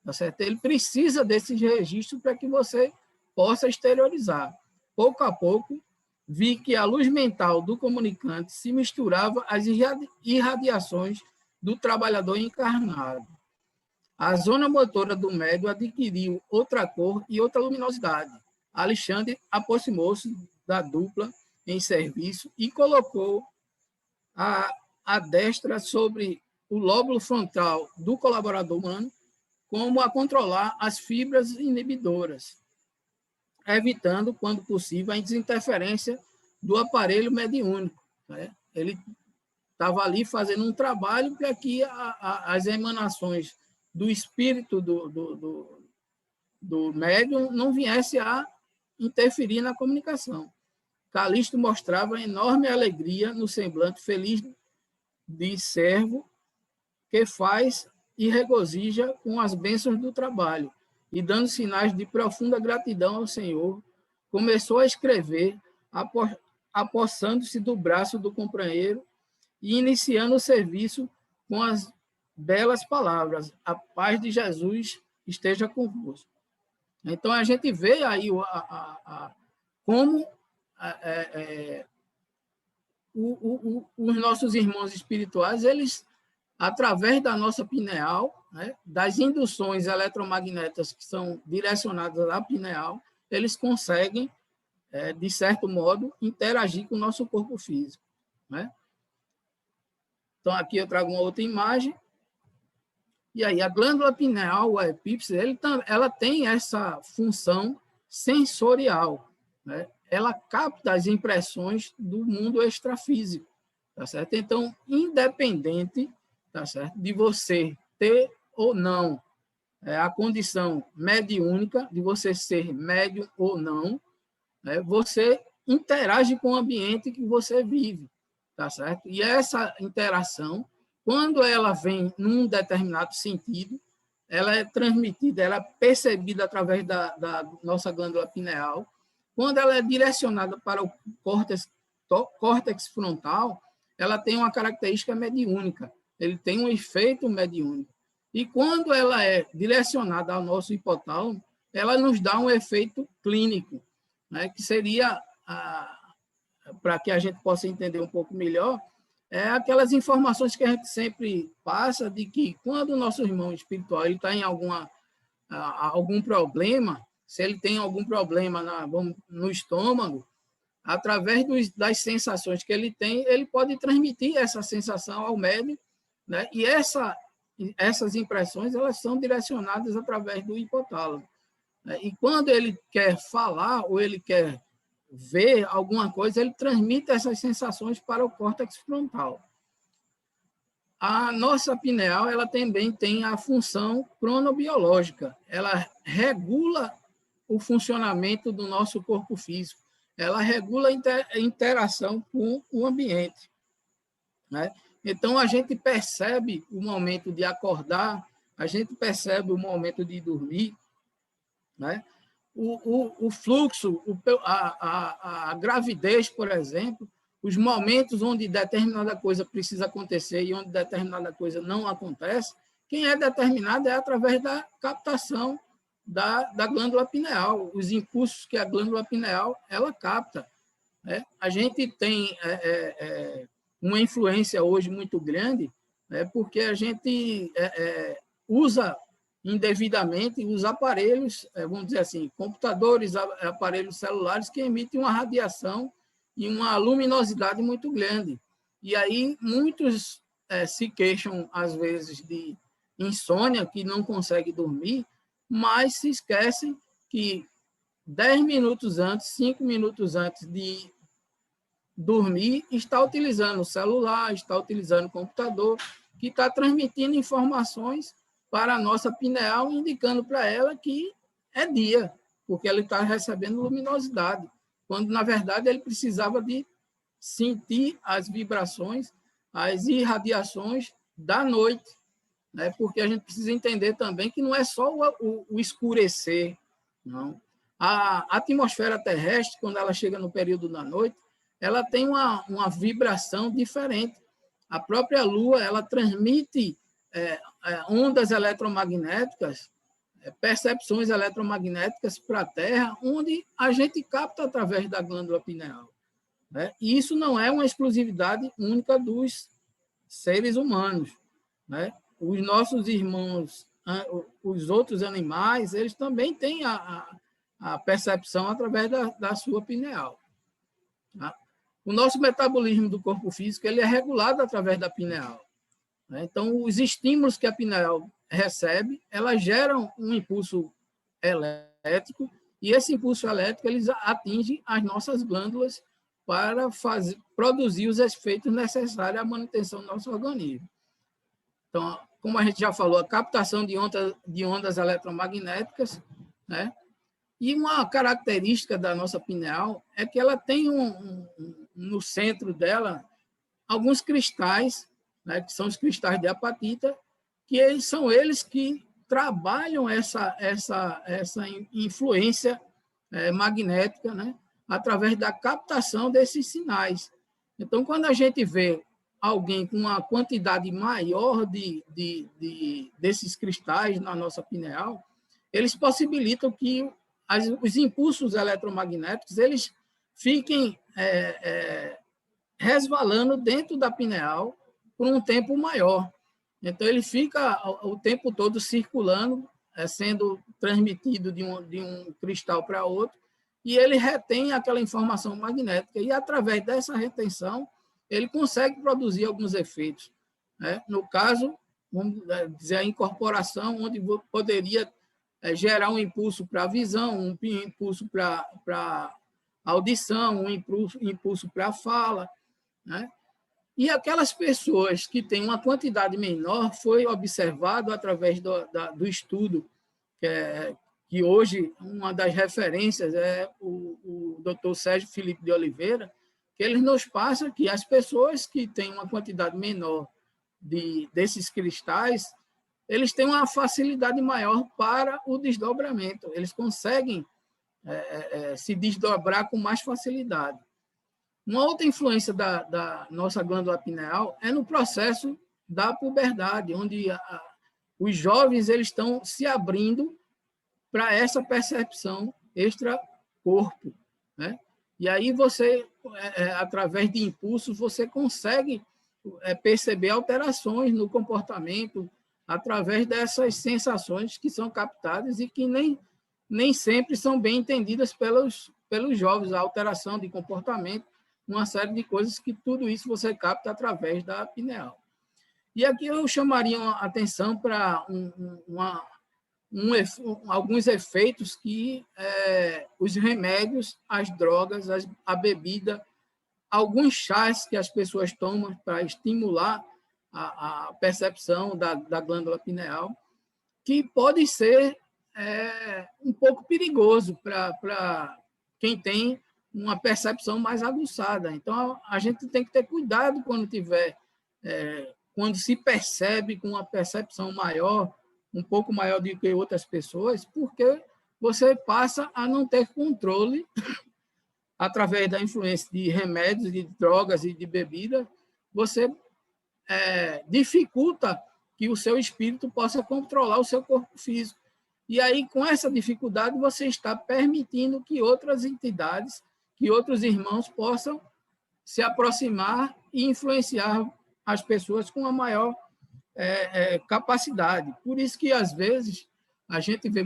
Tá certo? Ele precisa desses registros para que você possa exteriorizar. Pouco a pouco, vi que a luz mental do comunicante se misturava às irradiações do trabalhador encarnado. A zona motora do médium adquiriu outra cor e outra luminosidade. Alexandre aproximou-se da dupla em serviço e colocou a destra sobre o lóbulo frontal do colaborador humano, como a controlar as fibras inibidoras, evitando, quando possível, a desinterferência do aparelho mediúnico. Né? Ele estava ali fazendo um trabalho para que as emanações do espírito do médium não viesse a interferir na comunicação. Calixto mostrava enorme alegria no semblante feliz de servo que faz e regozija com as bênçãos do trabalho, e dando sinais de profunda gratidão ao Senhor, começou a escrever, apossando-se do braço do companheiro e iniciando o serviço com as belas palavras: a paz de Jesus esteja convosco. Então, a gente vê aí como os nossos irmãos espirituais, eles, através da nossa pineal, né, das induções eletromagnéticas que são direcionadas à pineal, eles conseguem, de certo modo, interagir com o nosso corpo físico. Né? Então, aqui eu trago uma outra imagem. E aí, a glândula pineal, o epípse, ela tem essa função sensorial. Né? Ela capta as impressões do mundo extrafísico. Tá certo? Então, independente, tá certo, de você ter ou não a condição mediúnica, de você ser médium ou não, né, você interage com o ambiente que você vive. Tá certo? E essa interação, quando ela vem num determinado sentido, ela é transmitida, ela é percebida através da nossa glândula pineal. Quando ela é direcionada para o córtex frontal, ela tem uma característica mediúnica, ele tem um efeito mediúnico. E quando ela é direcionada ao nosso hipotálamo, ela nos dá um efeito clínico, né, que seria, para que a gente possa entender um pouco melhor, é aquelas informações que a gente sempre passa de que quando o nosso irmão espiritual está em algum problema, se ele tem algum problema no estômago, através das sensações que ele tem, ele pode transmitir essa sensação ao médium, né? E essas impressões elas são direcionadas através do hipotálamo, né? E quando ele quer falar ou ele quer ver alguma coisa, ele transmite essas sensações para o córtex frontal. A nossa pineal ela também tem a função cronobiológica. Ela regula o funcionamento do nosso corpo físico. Ela regula a interação com o ambiente, né? Então, a gente percebe o momento de acordar, a gente percebe o momento de dormir, né? O fluxo, a gravidez, por exemplo, os momentos onde determinada coisa precisa acontecer e onde determinada coisa não acontece, quem é determinado é através da captação da glândula pineal, os impulsos que a glândula pineal ela capta, né? A gente tem uma influência hoje muito grande, né, porque a gente usa indevidamente os aparelhos, vamos dizer assim, computadores, aparelhos celulares que emitem uma radiação e uma luminosidade muito grande. E aí muitos se queixam, às vezes, de insônia, que não conseguem dormir, mas se esquecem que 10 minutos antes, 5 minutos antes de dormir, está utilizando o celular, está utilizando o computador, que está transmitindo informações para a nossa pineal, indicando para ela que é dia, porque ela está recebendo luminosidade, quando, na verdade, ele precisava de sentir as vibrações, as irradiações da noite, né? Porque a gente precisa entender também que não é só o escurecer, não. A atmosfera terrestre, quando ela chega no período da noite, ela tem uma vibração diferente. A própria Lua ela transmite ondas eletromagnéticas, percepções eletromagnéticas para a Terra, onde a gente capta através da glândula pineal, né? E isso não é uma exclusividade única dos seres humanos, né? Os nossos irmãos, os outros animais, eles também têm a percepção através da sua pineal, tá? O nosso metabolismo do corpo físico ele é regulado através da pineal, né? Então, os estímulos que a pineal recebe, elas geram um impulso elétrico, e esse impulso elétrico eles atinge as nossas glândulas para produzir os efeitos necessários à manutenção do nosso organismo. Então, como a gente já falou, a captação de ondas eletromagnéticas, né? E uma característica da nossa pineal é que ela tem no centro dela alguns cristais, né, que são os cristais de apatita, que são eles que trabalham essa influência magnética, né, através da captação desses sinais. Então, quando a gente vê alguém com uma quantidade maior desses cristais na nossa pineal, eles possibilitam que os impulsos eletromagnéticos eles fiquem resvalando dentro da pineal por um tempo maior. Então, ele fica o tempo todo circulando, sendo transmitido de um cristal para outro, e ele retém aquela informação magnética, e através dessa retenção, ele consegue produzir alguns efeitos, né? No caso, vamos dizer, a incorporação, onde poderia gerar um impulso para a visão, um impulso para a audição, um impulso para a fala, né? E aquelas pessoas que têm uma quantidade menor, foi observado através do estudo, que hoje uma das referências é o Dr. Sérgio Felipe de Oliveira, que ele nos passa que as pessoas que têm uma quantidade menor desses cristais, eles têm uma facilidade maior para o desdobramento, eles conseguem se desdobrar com mais facilidade. Uma outra influência da nossa glândula pineal é no processo da puberdade, onde os jovens eles estão se abrindo para essa percepção extra-corpo, né? E aí você, através de impulsos, você consegue perceber alterações no comportamento através dessas sensações que são captadas e que nem sempre são bem entendidas pelos jovens, a alteração de comportamento, uma série de coisas que tudo isso você capta através da pineal. E aqui eu chamaria a atenção para alguns efeitos que os remédios, as drogas, a bebida, alguns chás que as pessoas tomam para estimular a percepção da glândula pineal, que pode ser um pouco perigoso para quem tem uma percepção mais aguçada. Então, a gente tem que ter cuidado quando se percebe com uma percepção maior, um pouco maior do que outras pessoas, porque você passa a não ter controle através da influência de remédios, de drogas e de bebida, você dificulta que o seu espírito possa controlar o seu corpo físico. E aí, com essa dificuldade, você está permitindo que outras entidades, que outros irmãos possam se aproximar e influenciar as pessoas com a maior capacidade. Por isso que, às vezes, a gente vê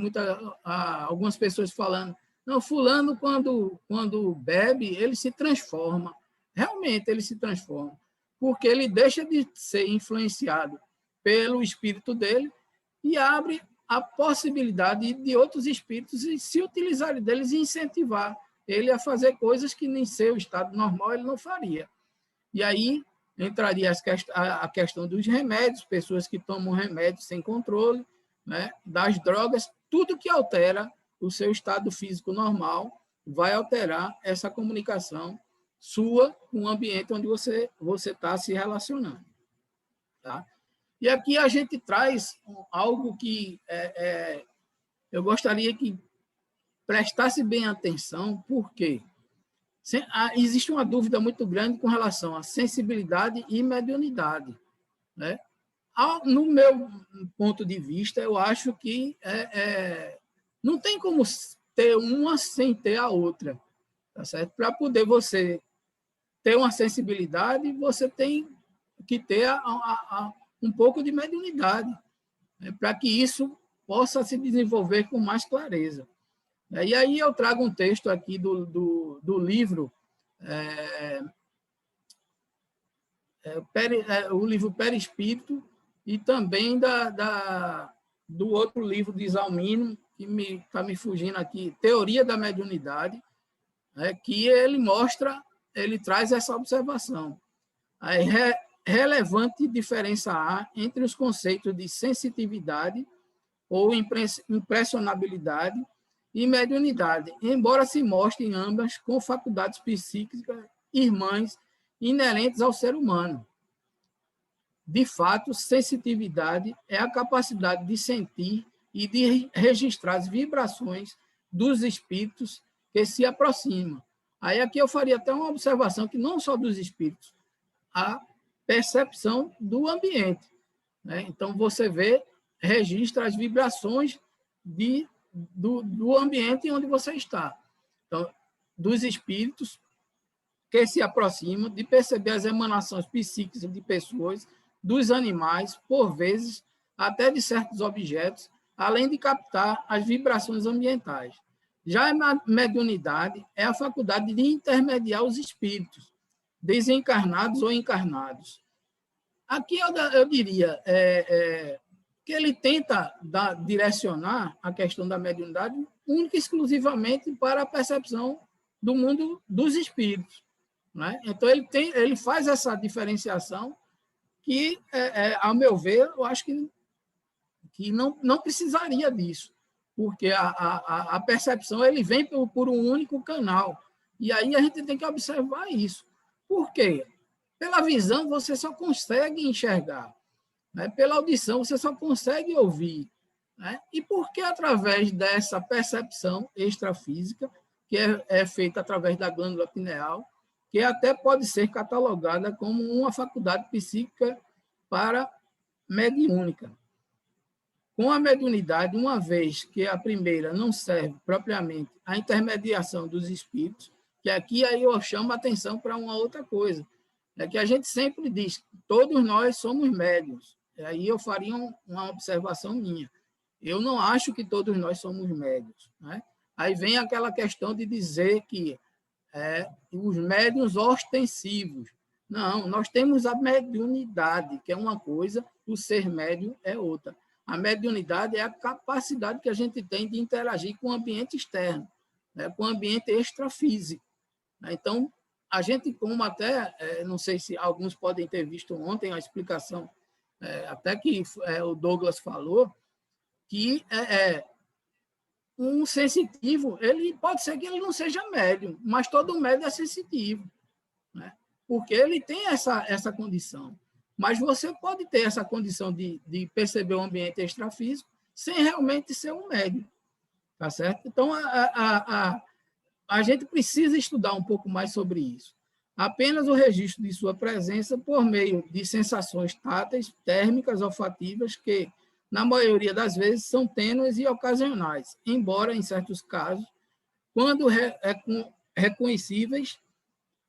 algumas pessoas falando: não, fulano, quando bebe, ele se transforma. Realmente, ele se transforma, porque ele deixa de ser influenciado pelo espírito dele e abre a possibilidade de outros espíritos se utilizarem deles e incentivar ele a fazer coisas que, em seu estado normal, ele não faria. E aí entraria a questão dos remédios, pessoas que tomam remédios sem controle, né, das drogas, tudo que altera o seu estado físico normal vai alterar essa comunicação sua com o ambiente onde você está se relacionando. Tá? E aqui a gente traz algo que eu gostaria que prestasse bem atenção, porque existe uma dúvida muito grande com relação à sensibilidade e mediunidade. Né? No meu ponto de vista, eu acho que não tem como ter uma sem ter a outra. Tá certo? Para poder você ter uma sensibilidade, você tem que ter um pouco de mediunidade, né? Para que isso possa se desenvolver com mais clareza. E aí eu trago um texto aqui do livro, o livro Perispírito, e também do outro livro de Isalmino, que está me fugindo aqui, Teoria da Mediunidade, que ele traz essa observação. Relevante diferença há entre os conceitos de sensitividade ou impressionabilidade e mediunidade, embora se mostrem ambas com faculdades psíquicas irmãs inerentes ao ser humano. De fato, sensitividade é a capacidade de sentir e de registrar as vibrações dos espíritos que se aproximam. Aí aqui eu faria até uma observação que não só dos espíritos, a percepção do ambiente. Então, você registra as vibrações do ambiente onde você está. Então, dos espíritos que se aproximam, de perceber as emanações psíquicas de pessoas, dos animais, por vezes, até de certos objetos, além de captar as vibrações ambientais. Já a mediunidade é a faculdade de intermediar os espíritos, desencarnados ou encarnados. Aqui eu diria que ele tenta direcionar a questão da mediunidade única e exclusivamente para a percepção do mundo dos espíritos. Né? Então, ele faz essa diferenciação que, ao meu ver, eu acho que não precisaria disso, porque a percepção ele vem por um único canal. E aí a gente tem que observar isso. Por quê? Pela visão, você só consegue enxergar. Né? Pela audição, você só consegue ouvir. Né? E por que através dessa percepção extrafísica, que é feita através da glândula pineal, que até pode ser catalogada como uma faculdade psíquica mediúnica. Com a mediunidade, uma vez que a primeira não serve propriamente à intermediação dos espíritos, que aqui aí eu chamo a atenção para uma outra coisa. é que a gente sempre diz que todos nós somos médiuns. E aí eu faria uma observação minha. Eu não acho que todos nós somos médiuns, né? Aí vem aquela questão de dizer que os médiuns ostensivos. Não, nós temos a mediunidade, que é uma coisa, o ser médium é outra. A mediunidade é a capacidade que a gente tem de interagir com o ambiente externo, né, com o ambiente extrafísico. Então, a gente, como até, não sei se alguns podem ter visto ontem a explicação, até que o Douglas falou, que um sensitivo, ele pode ser que ele não seja médium, mas todo médium é sensitivo, né? Porque ele tem essa condição. Mas você pode ter essa condição de perceber o ambiente extrafísico sem realmente ser um médium, tá certo? Então, a gente precisa estudar um pouco mais sobre isso. Apenas o registro de sua presença por meio de sensações táteis, térmicas, olfativas, que, na maioria das vezes, são tênues e ocasionais, embora, em certos casos, quando reconhecíveis,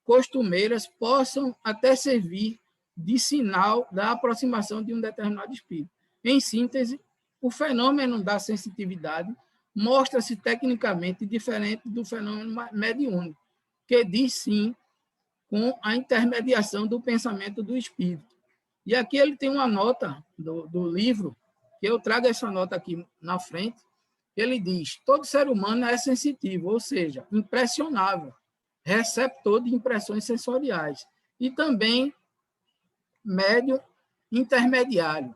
costumeiras, possam até servir de sinal da aproximação de um determinado espírito. Em síntese, o fenômeno da sensitividade mostra-se tecnicamente diferente do fenômeno mediúnico, que diz sim com a intermediação do pensamento do espírito. E aqui ele tem uma nota do livro, que eu trago essa nota aqui na frente, ele diz: todo ser humano é sensitivo, ou seja, impressionável, receptor de impressões sensoriais, e também médium intermediário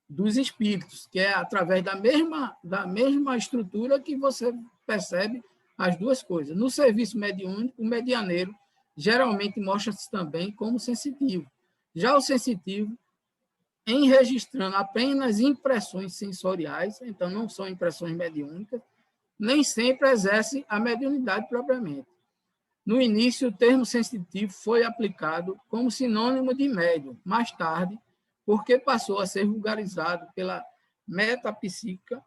dos espíritos, que é através da mesma estrutura que você percebe as duas coisas. No serviço mediúnico, o medianeiro geralmente mostra-se também como sensitivo. Já o sensitivo, em registrando apenas impressões sensoriais, então não são impressões mediúnicas, nem sempre exerce a mediunidade propriamente. No início, o termo sensitivo foi aplicado como sinônimo de médium. Mais tarde, porque passou a ser vulgarizado pela metapsíquica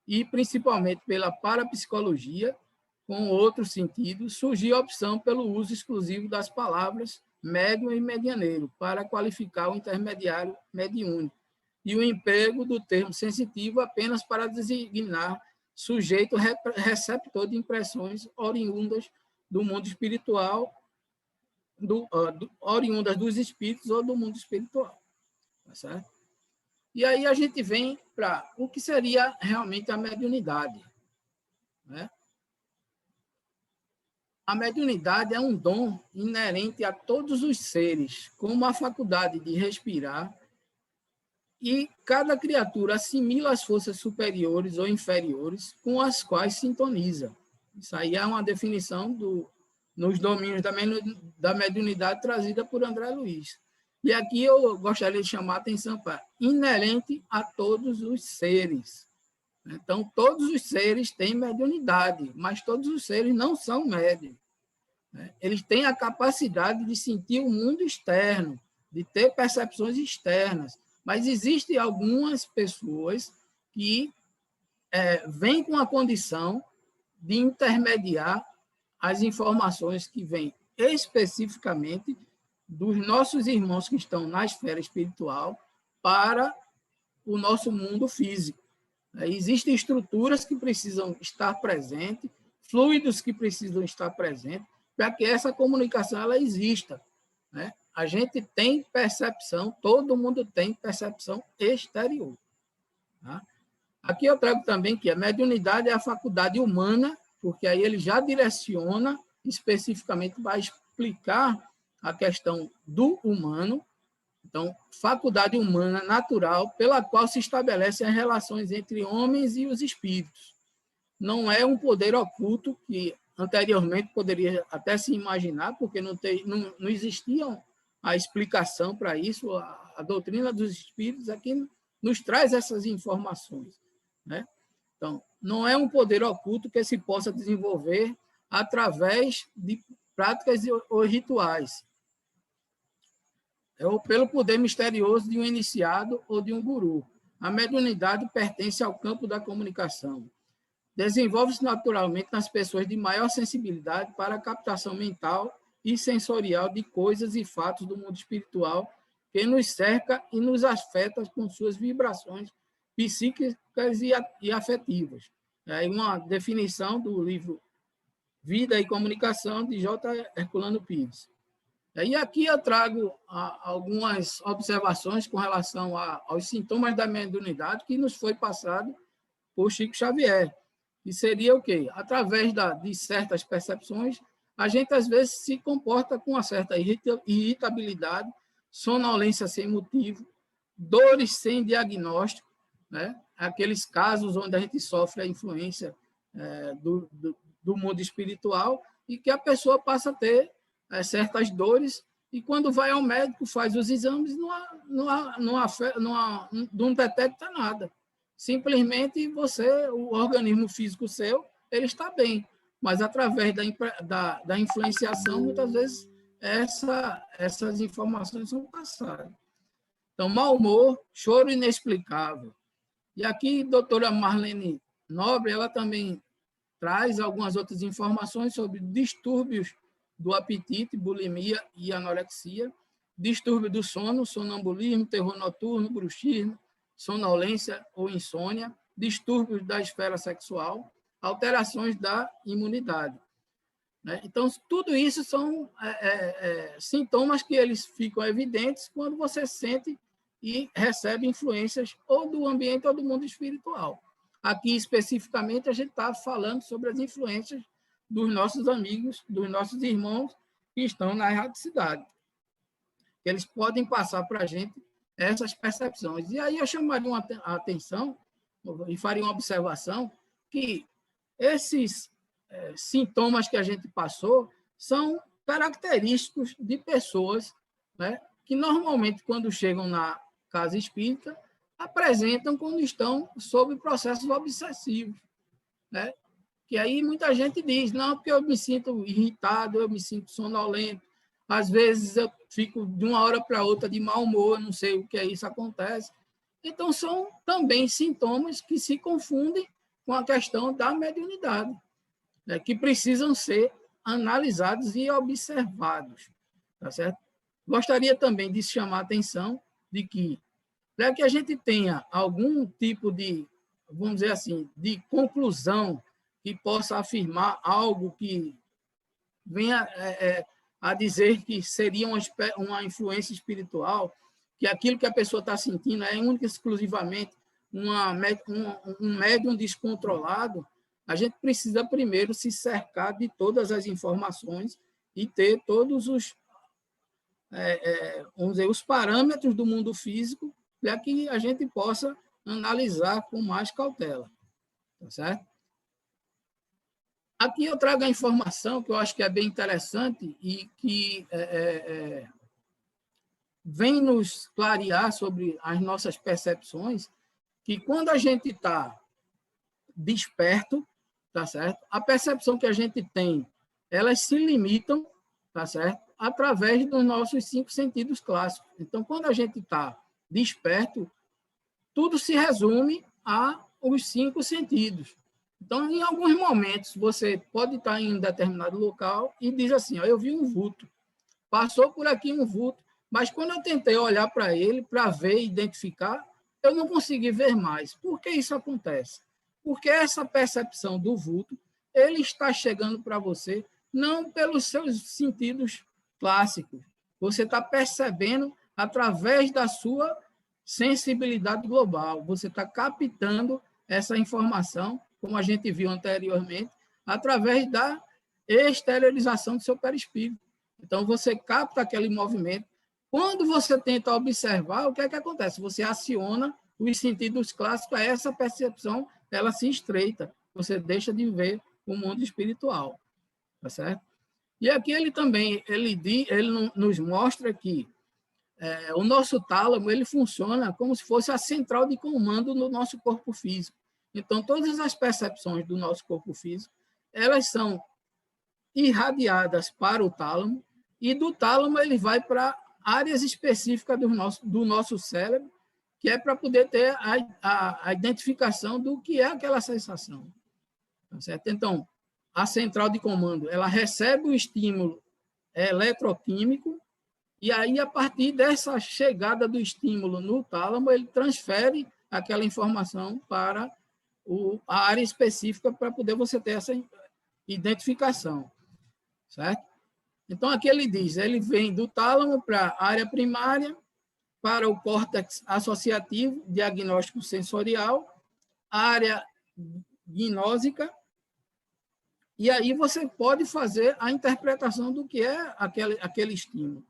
e principalmente pela parapsicologia, com outros sentidos, surgiu a opção pelo uso exclusivo das palavras médium e medianeiro para qualificar o intermediário mediúnico, e o emprego do termo sensitivo apenas para designar sujeito receptor de impressões oriundas do mundo espiritual, oriundas dos espíritos ou do mundo espiritual. Tá certo? E aí a gente vem para o que seria realmente a mediunidade, né? A mediunidade é um dom inerente a todos os seres, como a faculdade de respirar, e cada criatura assimila as forças superiores ou inferiores com as quais sintoniza. Isso aí é uma definição nos domínios da mediunidade trazida por André Luiz. E aqui eu gostaria de chamar a atenção para inerente a todos os seres. Então, todos os seres têm mediunidade, mas todos os seres não são médiuns. Eles têm a capacidade de sentir o mundo externo, de ter percepções externas, mas existem algumas pessoas que vêm com a condição de intermediar as informações que vêm especificamente dos nossos irmãos que estão na esfera espiritual para o nosso mundo físico. Existem estruturas que precisam estar presentes, fluidos que precisam estar presentes, para que essa comunicação ela exista, né? A gente tem percepção, todo mundo tem percepção exterior. Tá? Aqui eu trago também que a mediunidade é a faculdade humana, porque aí ele já direciona especificamente para explicar a questão do humano. Então, faculdade humana natural pela qual se estabelecem as relações entre homens e os espíritos. Não é um poder oculto que anteriormente poderia até se imaginar, porque não existia a explicação para isso. A doutrina dos espíritos aqui nos traz essas informações, né? Então, não é um poder oculto que se possa desenvolver através de práticas ou rituais, ou pelo poder misterioso de um iniciado ou de um guru. A mediunidade pertence ao campo da comunicação. Desenvolve-se naturalmente nas pessoas de maior sensibilidade para a captação mental e sensorial de coisas e fatos do mundo espiritual que nos cerca e nos afeta com suas vibrações psíquicas e afetivas. É uma definição do livro Vida e Comunicação, de J. Herculano Pires. E aqui eu trago algumas observações com relação aos sintomas da mediunidade que nos foi passado por Chico Xavier, que seria o quê? Através de certas percepções, a gente às vezes se comporta com uma certa irritabilidade, sonolência sem motivo, dores sem diagnóstico, né? Aqueles casos onde a gente sofre a influência do mundo espiritual e que a pessoa passa a ter certas dores e quando vai ao médico, faz os exames, não detecta nada. Simplesmente o organismo físico seu, ele está bem, mas através da influenciação, muitas vezes, essas informações são passadas. Então, mau humor, choro inexplicável. E aqui, a doutora Marlene Nobre, ela também traz algumas outras informações sobre distúrbios do apetite, bulimia e anorexia, distúrbio do sono, sonambulismo, terror noturno, bruxismo, sonolência ou insônia, distúrbios da esfera sexual, alterações da imunidade. Então, tudo isso são sintomas que eles ficam evidentes quando você sente e recebe influências ou do ambiente ou do mundo espiritual. Aqui, especificamente, a gente está falando sobre as influências dos nossos amigos, dos nossos irmãos que estão na erradicidade. Eles podem passar para a gente essas percepções. E aí eu chamaria a atenção e faria uma observação que esses sintomas que a gente passou são característicos de pessoas, né, que normalmente, quando chegam na casa espírita, apresentam quando estão sob processos obsessivos, né? Que aí muita gente diz, não, porque eu me sinto irritado, eu me sinto sonolento, às vezes eu fico de uma hora para outra de mau humor, não sei o que é isso, acontece. Então, são também sintomas que se confundem com a questão da mediunidade, né, que precisam ser analisados e observados, tá certo? Gostaria também de chamar a atenção de que, para que a gente tenha algum tipo de, vamos dizer assim, de conclusão que possa afirmar algo que venha a dizer que seria uma influência espiritual, que aquilo que a pessoa está sentindo é única e exclusivamente um médium descontrolado, a gente precisa primeiro se cercar de todas as informações e ter todos os, vamos dizer, os parâmetros do mundo físico para que a gente possa analisar com mais cautela. Tá certo? Aqui eu trago a informação que eu acho que é bem interessante e que vem nos clarear sobre as nossas percepções, que quando a gente está desperto, tá certo? A percepção que a gente tem, elas se limitam, tá certo? Através dos nossos 5 sentidos clássicos. Então, quando a gente está desperto, tudo se resume aos 5 sentidos. Então, em alguns momentos, você pode estar em um determinado local e diz assim, ó, eu vi um vulto, passou por aqui um vulto, mas quando eu tentei olhar para ele, para ver e identificar, eu não consegui ver mais. Por que isso acontece? Porque essa percepção do vulto, ele está chegando para você não pelos seus sentidos clássicos. Você está percebendo através da sua sensibilidade global. Você está captando essa informação, como a gente viu anteriormente, através da exteriorização do seu perispírito. Então, você capta aquele movimento. Quando você tenta observar, o que é que acontece? Você aciona os sentidos clássicos, essa percepção ela se estreita, você deixa de ver o mundo espiritual, tá certo? E aqui ele também, ele nos mostra que o nosso tálamo, ele funciona como se fosse a central de comando no nosso corpo físico. Então, todas as percepções do nosso corpo físico, elas são irradiadas para o tálamo, e do tálamo ele vai para áreas específicas do nosso cérebro, que é para poder ter a identificação do que é aquela sensação. Tá certo? Então, a central de comando, ela recebe o estímulo eletroquímico, e aí, a partir dessa chegada do estímulo no tálamo, ele transfere aquela informação para a área específica para poder você ter essa identificação, certo? Então, aqui ele diz, ele vem do tálamo para a área primária, para o córtex associativo, diagnóstico sensorial, área gnósica, e aí você pode fazer a interpretação do que é aquele estímulo.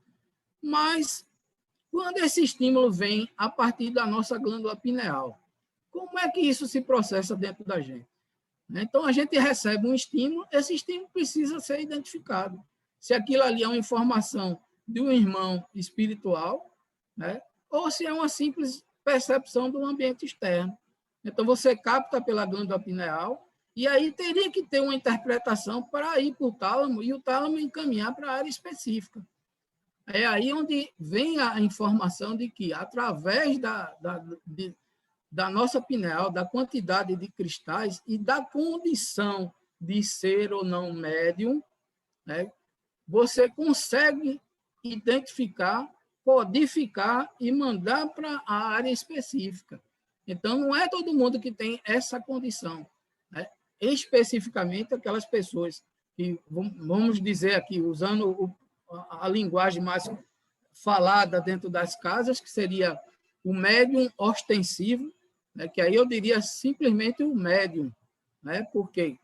Mas, quando esse estímulo vem a partir da nossa glândula pineal, como é que isso se processa dentro da gente? Então, a gente recebe um estímulo, esse estímulo precisa ser identificado. Se aquilo ali é uma informação de um irmão espiritual, né? Ou se é uma simples percepção do ambiente externo. Então, você capta pela glândula pineal, e aí teria que ter uma interpretação para ir para o tálamo, e o tálamo encaminhar para a área específica. É aí onde vem a informação de que, através da nossa pineal, da quantidade de cristais e da condição de ser ou não médium, né, você consegue identificar, codificar e mandar para a área específica. Então, não é todo mundo que tem essa condição, né? Especificamente aquelas pessoas que, vamos dizer aqui, usando a linguagem mais falada dentro das casas, que seria o médium ostensivo, né? Que aí eu diria simplesmente o médium, né? Porque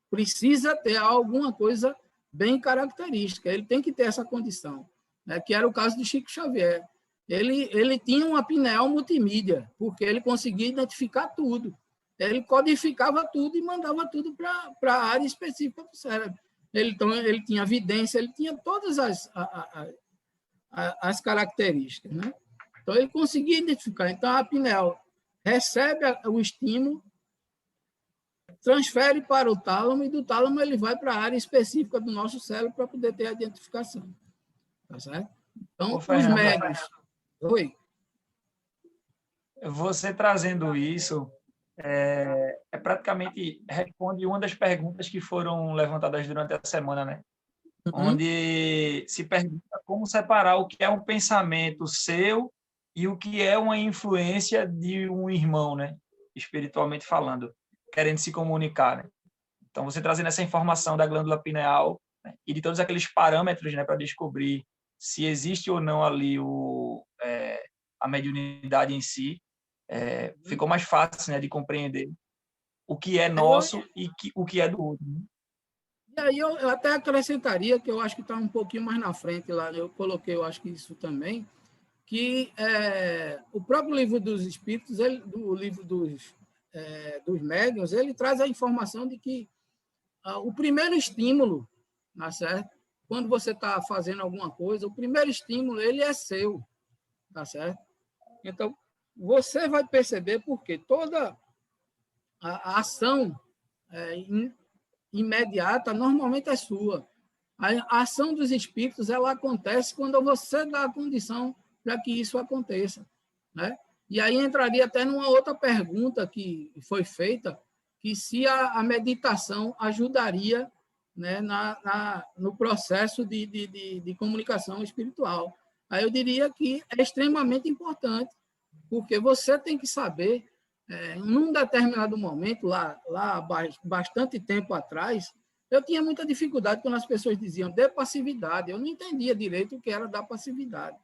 precisa ter alguma coisa bem característica, ele tem que ter essa condição, né? Que era o caso de Chico Xavier. Ele tinha uma pineal multimídia, porque ele conseguia identificar tudo. Ele codificava tudo e mandava tudo para a área específica do cérebro. Então, ele tinha evidência, ele tinha todas as características, né? Então, ele conseguia identificar. Então, a pineal recebe o estímulo, transfere para o tálamo, e do tálamo ele vai para a área específica do nosso cérebro para poder ter a identificação. Tá certo? Então, os médios... Oi? Você trazendo isso, praticamente responde uma das perguntas que foram levantadas durante a semana, né? Onde se pergunta como separar o que é um pensamento seu e o que é uma influência de um irmão, né? Espiritualmente falando, querendo se comunicar, né? Então, você trazendo essa informação da glândula pineal, né, e de todos aqueles parâmetros, né, para descobrir se existe ou não ali a mediunidade em si, ficou mais fácil, né, de compreender o que é nosso e o que é do outro, né? E aí eu até acrescentaria, que eu acho que está um pouquinho mais na frente lá, eu coloquei, eu acho que isso também, que o próprio livro dos Espíritos, o livro dos médiuns, ele traz a informação de que o primeiro estímulo, tá certo? Quando você está fazendo alguma coisa, o primeiro estímulo ele é seu, tá certo? Então, você vai perceber porque toda a ação imediata normalmente é sua. A ação dos espíritos ela acontece quando você dá a condição para que isso aconteça, né? E aí entraria até numa outra pergunta que foi feita, que se a meditação ajudaria, né, no processo de comunicação espiritual. Aí eu diria que é extremamente importante, porque você tem que saber, num determinado momento, lá bastante tempo atrás, eu tinha muita dificuldade quando as pessoas diziam de passividade. Eu não entendia direito o que era da passividade.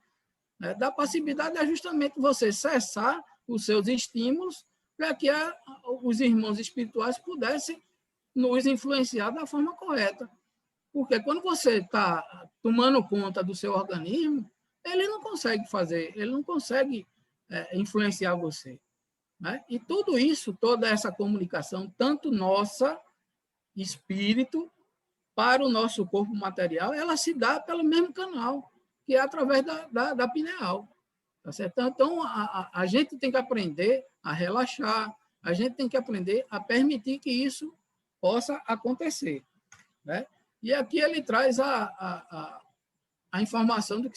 Da passividade é justamente você cessar os seus estímulos para que os irmãos espirituais pudessem nos influenciar da forma correta. Porque quando você está tomando conta do seu organismo, ele não consegue fazer, ele não consegue influenciar você, né? E tudo isso, toda essa comunicação, tanto nossa, espírito, para o nosso corpo material, ela se dá pelo mesmo canal, que é através da pineal. Tá certo? Então, a gente tem que aprender a relaxar, a gente tem que aprender a permitir que isso possa acontecer, né? E aqui ele traz a informação do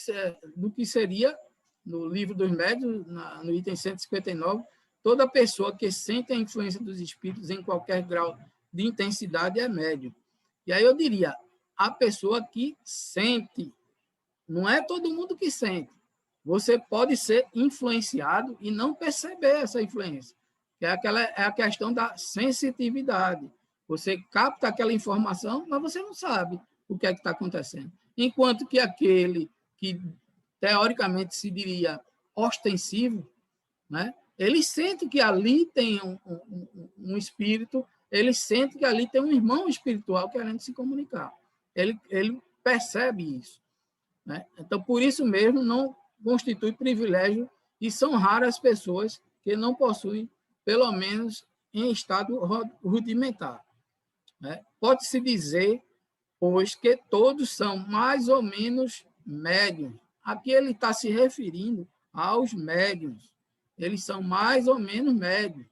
que seria, no livro dos médiuns, no item 159, toda pessoa que sente a influência dos espíritos em qualquer grau de intensidade é médium. E aí eu diria, a pessoa que sente. Não é todo mundo que sente. Você pode ser influenciado e não perceber essa influência. É a questão da sensitividade. Você capta aquela informação, mas você não sabe o que é que está acontecendo. Enquanto que aquele que, teoricamente, se diria ostensivo, né? Ele sente que ali tem um espírito, ele sente que ali tem um irmão espiritual querendo se comunicar. Ele percebe isso. Né? Então, por isso mesmo, não constitui privilégio e são raras as pessoas que não possuem, pelo menos em estado rudimentar. Né? Pode-se dizer, pois, que todos são mais ou menos médiuns. Aqui ele está se referindo aos médiuns. Eles são mais ou menos médiuns.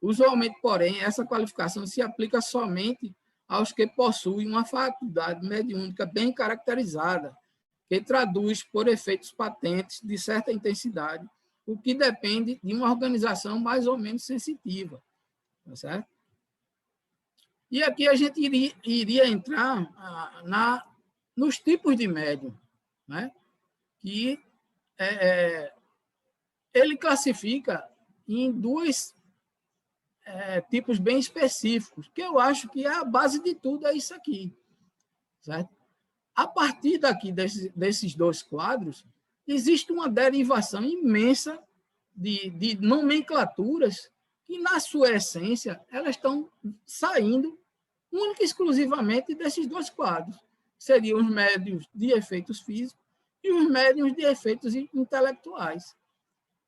Usualmente, porém, essa qualificação se aplica somente aos que possuem uma faculdade mediúnica bem caracterizada, que traduz por efeitos patentes de certa intensidade, o que depende de uma organização mais ou menos sensitiva. Tá certo? E aqui a gente iria entrar nos tipos de médium, né? Que ele classifica em dois tipos bem específicos, que eu acho que a base de tudo é isso aqui. Certo? A partir daqui desses dois quadros, existe uma derivação imensa de nomenclaturas que, na sua essência, elas estão saindo única e exclusivamente desses dois quadros. Seriam os médiuns de efeitos físicos e os médiuns de efeitos intelectuais.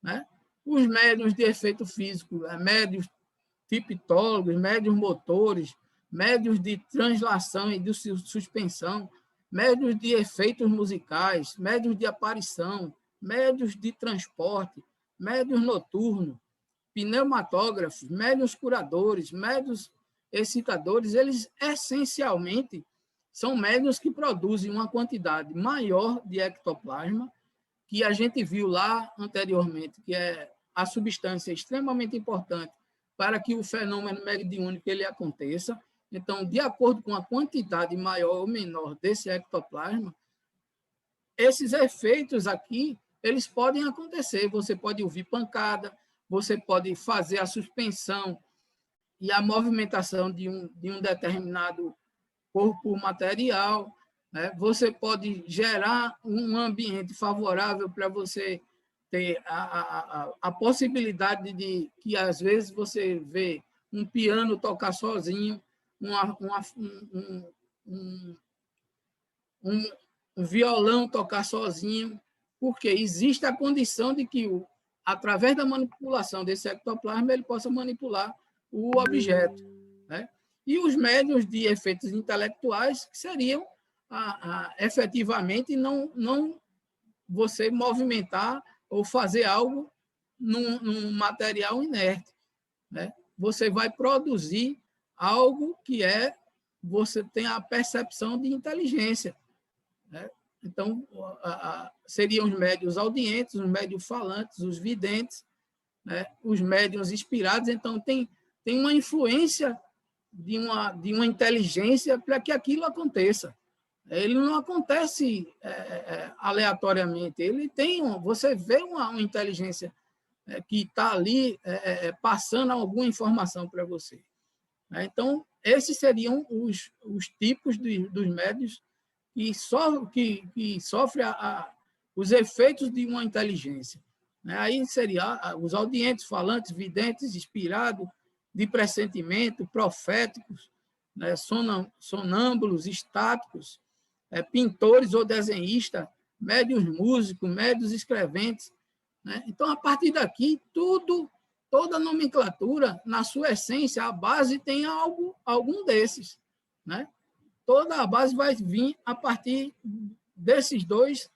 Né? Os médiuns de efeito físico, médiuns tipitólogos, médiuns motores, médiuns de translação e de suspensão, médiuns de efeitos musicais, médiuns de aparição, médiuns de transporte, médiuns noturnos, pneumatógrafos, médiuns curadores, médiuns excitadores, eles essencialmente são médiuns que produzem uma quantidade maior de ectoplasma, que a gente viu lá anteriormente, que é a substância extremamente importante para que o fenômeno mediúnico ele aconteça. Então, de acordo com a quantidade maior ou menor desse ectoplasma, esses efeitos aqui, eles podem acontecer. Você pode ouvir pancada, você pode fazer a suspensão e a movimentação de um determinado corpo material, né? Você pode gerar um ambiente favorável para você ter a possibilidade de que, às vezes, você vê um piano tocar sozinho, um violão tocar sozinho, porque existe a condição de que, através da manipulação desse ectoplasma, ele possa manipular o objeto. Né? E os médiuns de efeitos intelectuais, que seriam efetivamente não você movimentar ou fazer algo num material inerte. Né? Você vai produzir algo que você tem a percepção de inteligência. Né? Então, seriam os médiuns audientes, os médiuns falantes, os videntes, né? Os médiuns inspirados. Então, tem uma influência de uma inteligência para que aquilo aconteça. Ele não acontece aleatoriamente. Ele tem você vê uma inteligência que está ali passando alguma informação para você. Então, esses seriam os tipos dos médiuns que sofrem os efeitos de uma inteligência. Aí seria os audientes, falantes, videntes, inspirados, de pressentimento, proféticos, né? Sonâmbulos, estáticos, pintores ou desenhistas, médiuns músicos, médiuns escreventes. Né? Então, a partir daqui, toda a nomenclatura, na sua essência, a base tem algum desses. Né? Toda a base vai vir a partir desses dois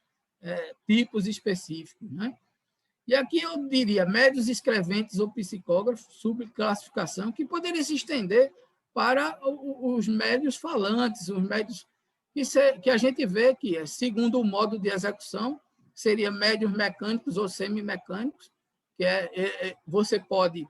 tipos específicos. Né? E aqui eu diria médiuns escreventes ou psicógrafos, subclassificação, que poderia se estender para os médiuns falantes, os médiuns que a gente vê que, segundo o modo de execução, seria médiuns mecânicos ou semimecânicos, que você pode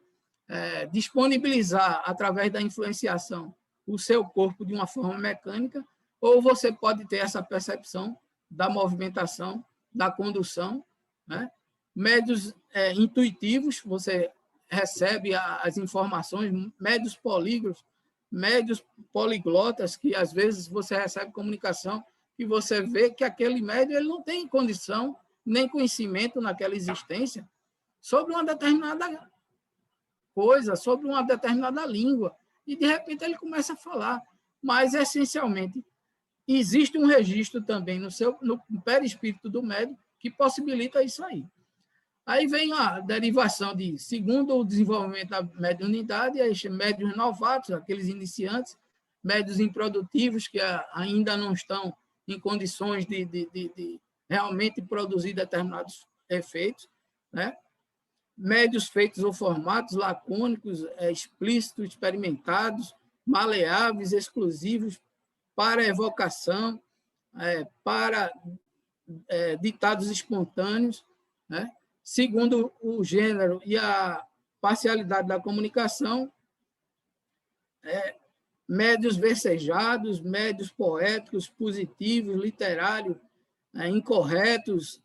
disponibilizar, através da influenciação, o seu corpo de uma forma mecânica, ou você pode ter essa percepção da movimentação, da condução, né? Médios intuitivos, você recebe as informações, médios polígrafos, médios poliglotas, que às vezes você recebe comunicação e você vê que aquele médio ele não tem condição nem conhecimento naquela existência sobre uma determinada coisa, sobre uma determinada língua, e de repente ele começa a falar, mas essencialmente existe um registro também no perispírito do médium que possibilita isso aí. Aí vem a derivação de, segundo o desenvolvimento da mediunidade, médiuns novatos, aqueles iniciantes, médiuns improdutivos que ainda não estão em condições de realmente produzir determinados efeitos, né? Médios feitos ou formatos lacônicos, explícitos, experimentados, maleáveis, exclusivos, para evocação, para ditados espontâneos, né? Segundo o gênero e a parcialidade da comunicação, médios versejados, médios poéticos, positivos, literários, incorretos,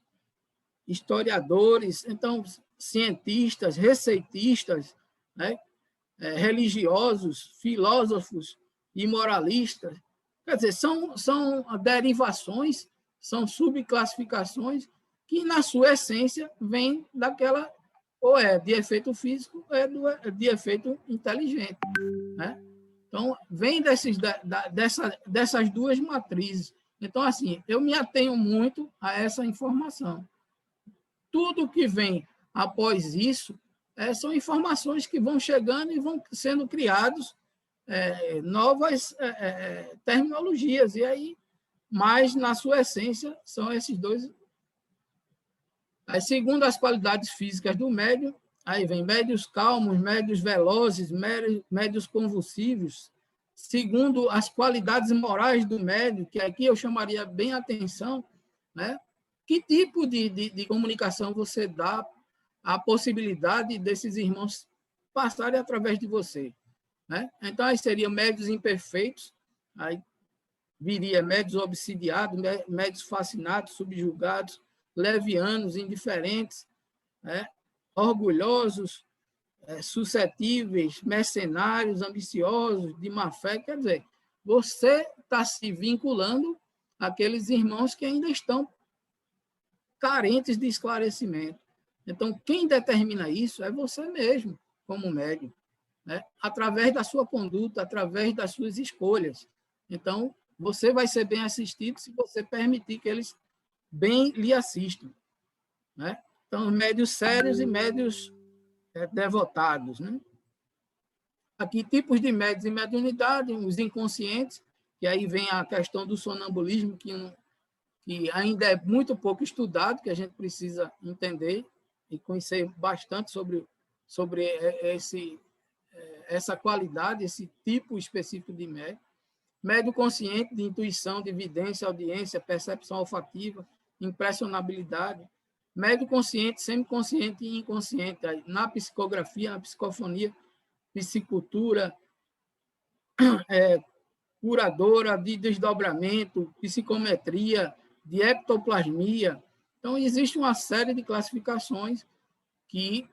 historiadores, então, cientistas, receitistas, né? Religiosos, filósofos e moralistas. Quer dizer, são derivações, são subclassificações que, na sua essência, vêm daquela, ou de efeito físico, ou de efeito inteligente, né? Então, vem dessas duas matrizes. Então, assim, eu me atenho muito a essa informação. Tudo que vem após isso são informações que vão chegando e vão sendo criados novas terminologias. E aí, mas, na sua essência, são esses dois. Aí, segundo as qualidades físicas do médium, aí vem médios calmos, médios velozes, médios convulsivos. Segundo as qualidades morais do médium, que aqui eu chamaria bem a atenção, né? Que tipo de comunicação você dá a possibilidade desses irmãos passarem através de você, né? Então, aí seriam médios imperfeitos, aí viria médios obsidiados, médios fascinados, subjugados, levianos, indiferentes, né? Orgulhosos, suscetíveis, mercenários, ambiciosos, de má fé. Quer dizer, você está se vinculando àqueles irmãos que ainda estão carentes de esclarecimento. Então, quem determina isso é você mesmo, como médium, né? Através da sua conduta, através das suas escolhas. Então, você vai ser bem assistido se você permitir que eles bem lhe assistam, né? Então, médios sérios e médios devotados, né? Aqui, tipos de médios e mediunidade, os inconscientes, que aí vem a questão do sonambulismo, que ainda é muito pouco estudado, que a gente precisa entender e conhecer bastante sobre essa qualidade, esse tipo específico de médio. Médio consciente, de intuição, de evidência, audiência, percepção olfativa, impressionabilidade. Médio consciente, semiconsciente e inconsciente, na psicografia, na psicofonia, psicultura, curadora de desdobramento, psicometria, de ectoplasmia. Então, existe uma série de classificações que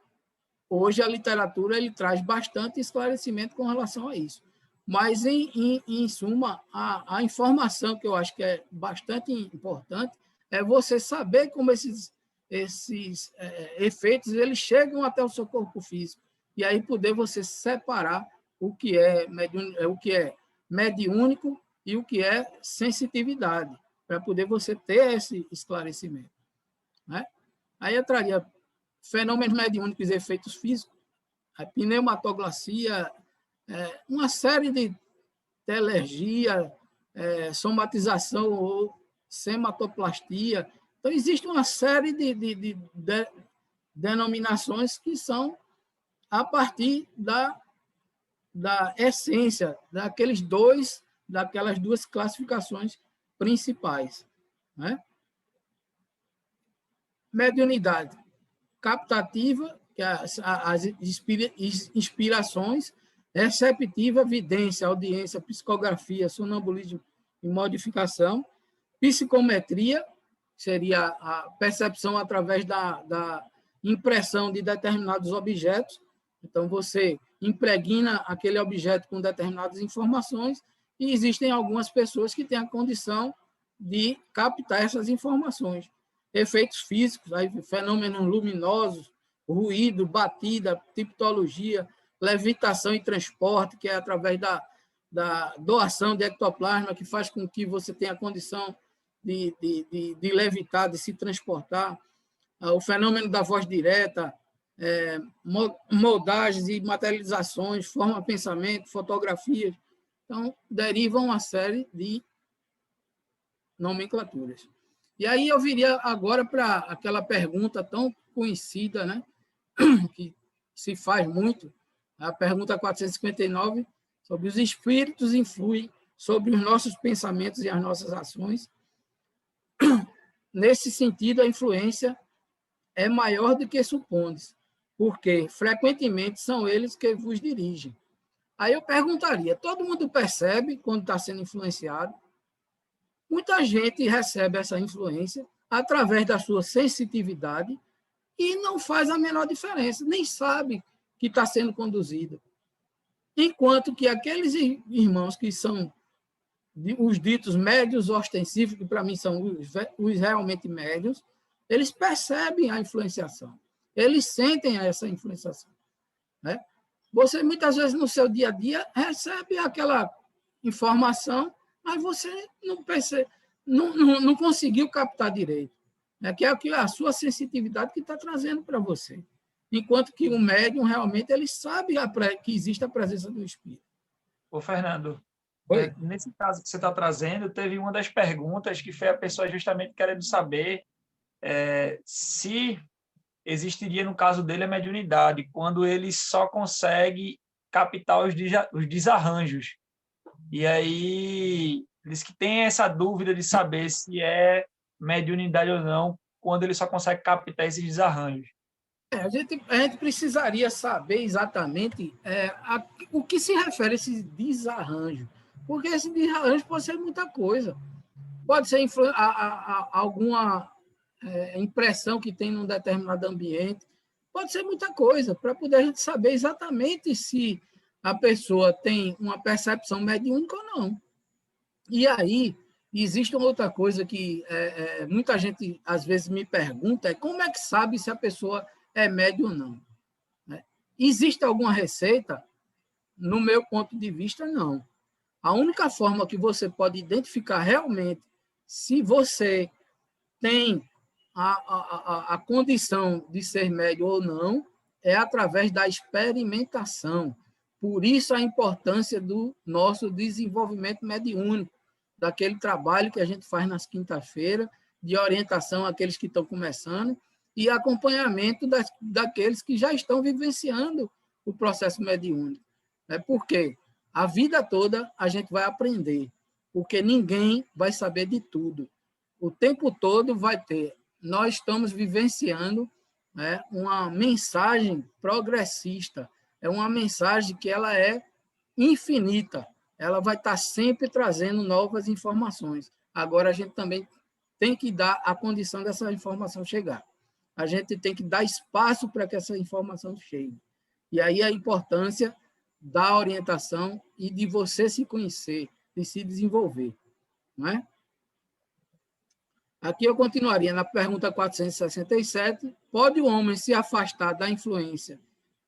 hoje a literatura ele traz bastante esclarecimento com relação a isso. Mas, em suma, a informação que eu acho que é bastante importante é você saber como esses efeitos eles chegam até o seu corpo físico, e aí poder você separar o que é mediúnico e o que é sensitividade, para poder você ter esse esclarecimento, né? Aí eu traria fenômenos mediúnicos e efeitos físicos, a pneumatoglacia, uma série de telergia, somatização ou sematoplastia. Então, existe uma série de denominações que são a partir da essência daquelas duas classificações principais, né? Mediunidade captativa, que é as inspirações, receptiva, vidência, audiência, psicografia, sonambulismo, e modificação. Psicometria seria a percepção através da impressão de determinados objetos. Então, você impregna aquele objeto com determinadas informações e existem algumas pessoas que têm a condição de captar essas informações. Efeitos físicos, aí, fenômenos luminosos, ruído, batida, tipologia, levitação e transporte, que é através da doação de ectoplasma, que faz com que você tenha a condição de levitar, de se transportar. O fenômeno da voz direta, moldagens e materializações, forma pensamento, fotografias. Então, derivam uma série de nomenclaturas. E aí eu viria agora para aquela pergunta tão conhecida, né, que se faz muito, a pergunta 459, sobre os espíritos influem sobre os nossos pensamentos e as nossas ações. Nesse sentido, a influência é maior do que supondes, porque frequentemente são eles que vos dirigem. Aí eu perguntaria, todo mundo percebe quando está sendo influenciado? Muita gente recebe essa influência através da sua sensitividade e não faz a menor diferença, nem sabe que está sendo conduzido. Enquanto que aqueles irmãos que são os ditos médios ostensivos, que para mim são os realmente médios, eles percebem a influenciação, eles sentem essa influenciação, né? Você, muitas vezes, no seu dia a dia, recebe aquela informação, mas você não percebe, não conseguiu captar direito, né? Que é a sua sensitividade que está trazendo para você. Enquanto que o médium, realmente, ele sabe que existe a presença do espírito. Ô, Fernando, né, nesse caso que você está trazendo, teve uma das perguntas que foi a pessoa justamente querendo saber se existiria, no caso dele, a mediunidade, quando ele só consegue captar os desarranjos. E aí, diz que tem essa dúvida de saber se é mediunidade ou não, quando ele só consegue captar esses desarranjos. A gente precisaria saber exatamente o que se refere a esse desarranjo, porque esse desarranjo pode ser muita coisa. Pode ser alguma impressão que tem num determinado ambiente, pode ser muita coisa, para poder a gente saber exatamente se a pessoa tem uma percepção mediúnica ou não. E aí, existe uma outra coisa que muita gente, às vezes, me pergunta, como é que sabe se a pessoa é médium ou não? Existe alguma receita? No meu ponto de vista, não. A única forma que você pode identificar realmente se você tem a condição de ser médium ou não é através da experimentação. Por isso a importância do nosso desenvolvimento mediúnico, daquele trabalho que a gente faz nas quintas-feiras, de orientação àqueles que estão começando e acompanhamento daqueles que já estão vivenciando o processo mediúnico. Por quê? A vida toda a gente vai aprender, porque ninguém vai saber de tudo. O tempo todo vai ter. Nós estamos vivenciando uma mensagem progressista, é uma mensagem que ela é infinita, ela vai estar sempre trazendo novas informações. Agora, a gente também tem que dar a condição dessa informação chegar. A gente tem que dar espaço para que essa informação chegue. E aí a importância da orientação e de você se conhecer, de se desenvolver. Não é? Aqui eu continuaria na pergunta 467. Pode o homem se afastar da influência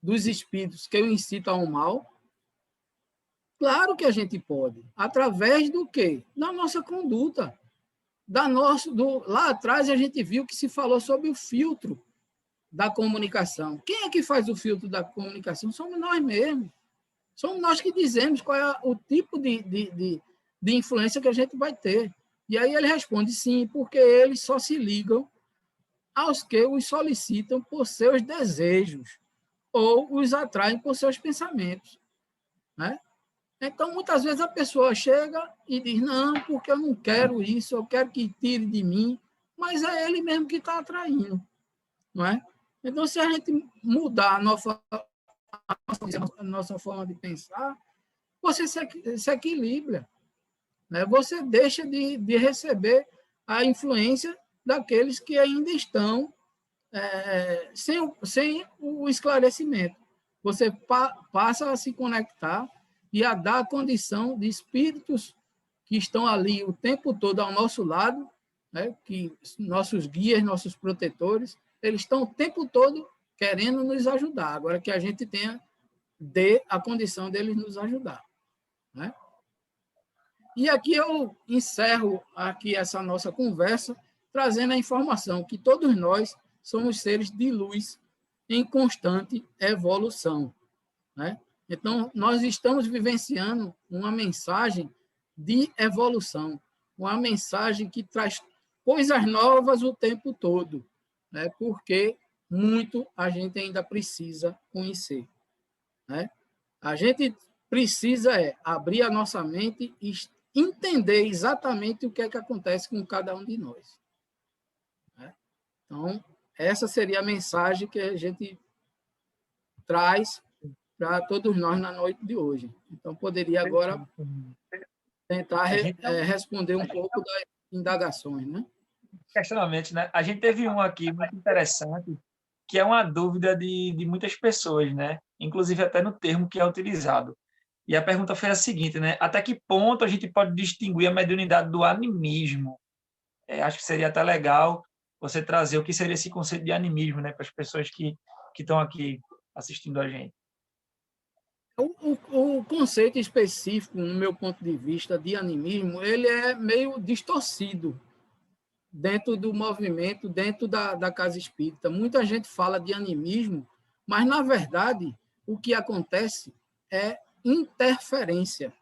dos espíritos que o incitam ao mal? Claro que a gente pode. Através do quê? Da nossa conduta. Lá atrás a gente viu que se falou sobre o filtro da comunicação. Quem é que faz o filtro da comunicação? Somos nós mesmos. Somos nós que dizemos qual é o tipo de influência que a gente vai ter. E aí ele responde sim, porque eles só se ligam aos que os solicitam por seus desejos ou os atraem por seus pensamentos. Né? Então, muitas vezes a pessoa chega e diz, não, porque eu não quero isso, eu quero que tire de mim, mas é ele mesmo que está atraindo. Não é? Então, se a gente mudar a nossa forma de pensar, você se equilibra. né, você deixa de receber a influência daqueles que ainda estão sem o esclarecimento. Você passa a se conectar e a dar condição de espíritos que estão ali o tempo todo ao nosso lado, né, que nossos guias, nossos protetores, eles estão o tempo todo querendo nos ajudar. Agora que a gente dê a condição deles nos ajudar, né? E aqui eu encerro aqui essa nossa conversa, trazendo a informação que todos nós somos seres de luz em constante evolução, né? Então, nós estamos vivenciando uma mensagem de evolução, uma mensagem que traz coisas novas o tempo todo, né? Porque muito a gente ainda precisa conhecer, né? A gente precisa abrir a nossa mente e entender exatamente o que é que acontece com cada um de nós, né? Então, essa seria a mensagem que a gente traz para todos nós na noite de hoje. Então, poderia agora tentar responder um pouco das indagações, né? Questionamento, né? A gente teve um aqui muito interessante, que é uma dúvida de muitas pessoas, né? Inclusive até no termo que é utilizado. E a pergunta foi a seguinte, né? Até que ponto a gente pode distinguir a mediunidade do animismo? Acho que seria até legal você trazer o que seria esse conceito de animismo, né, para as pessoas que estão aqui assistindo a gente. O conceito específico, no meu ponto de vista, de animismo, ele é meio distorcido dentro do movimento, dentro da casa espírita. Muita gente fala de animismo, mas, na verdade, o que acontece é interferência,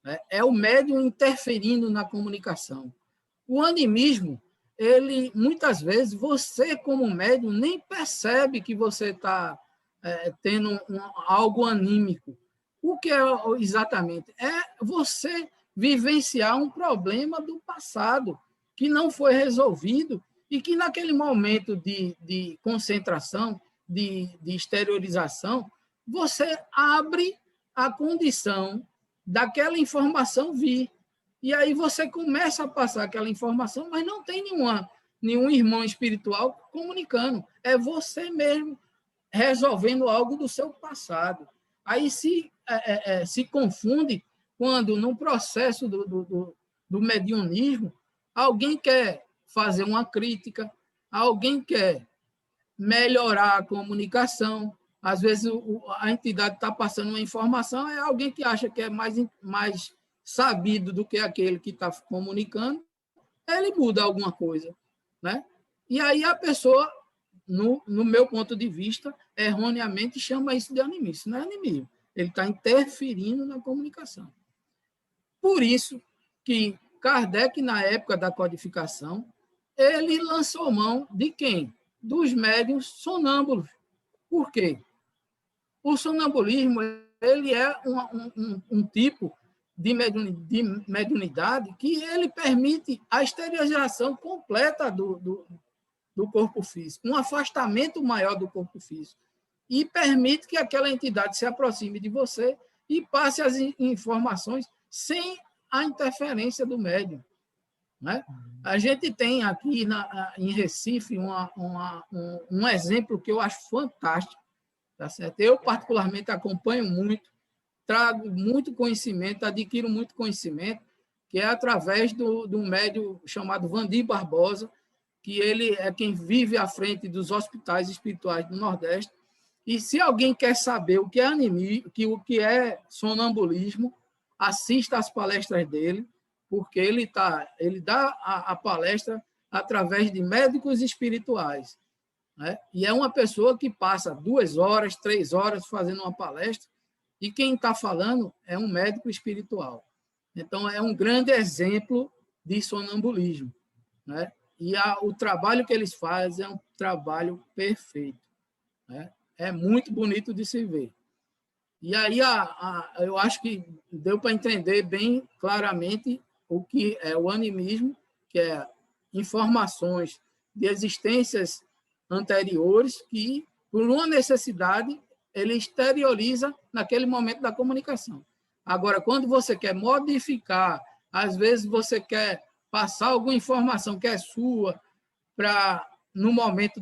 né? É o médium interferindo na comunicação. O animismo, ele, muitas vezes, você, como médium, nem percebe que você está tendo algo anímico. O que é exatamente? É você vivenciar um problema do passado que não foi resolvido e que, naquele momento de concentração, de exteriorização, você abre a condição daquela informação vir. E aí você começa a passar aquela informação, mas não tem nenhum irmão espiritual comunicando. É você mesmo resolvendo algo do seu passado. Aí se confunde quando, no processo do mediunismo, alguém quer fazer uma crítica, alguém quer melhorar a comunicação. Às vezes a entidade está passando uma informação, é alguém que acha que é mais sabido do que aquele que está comunicando, ele muda alguma coisa, né? E aí a pessoa, no meu ponto de vista, erroneamente chama isso de animismo. Isso não é animismo. Ele está interferindo na comunicação. Por isso que Kardec, na época da codificação, ele lançou mão de quem? Dos médiuns sonâmbulos. Por quê? O sonambulismo ele é um tipo de mediunidade que ele permite a exteriorização completa do corpo físico, um afastamento maior do corpo físico, e permite que aquela entidade se aproxime de você e passe as informações sem a interferência do médium, né? A gente tem aqui em Recife um exemplo que eu acho fantástico, tá certo? Eu, particularmente, acompanho muito, trago muito conhecimento, adquiro muito conhecimento, que é através de um médium chamado Vandir Barbosa, que ele é quem vive à frente dos hospitais espirituais do Nordeste. E se alguém quer saber o que é animismo, o que é sonambulismo, assista às palestras dele, porque ele dá a palestra através de médicos espirituais, né? E é uma pessoa que passa 2 horas, 3 horas fazendo uma palestra, e quem está falando é um médico espiritual. Então, é um grande exemplo de sonambulismo, né? E o trabalho que eles fazem é um trabalho perfeito, né? É muito bonito de se ver. E aí eu acho que deu para entender bem claramente o que é o animismo, que é informações de existências anteriores que, por uma necessidade, ele exterioriza naquele momento da comunicação. Agora, quando você quer modificar Às vezes você quer passar alguma informação que é sua para no momento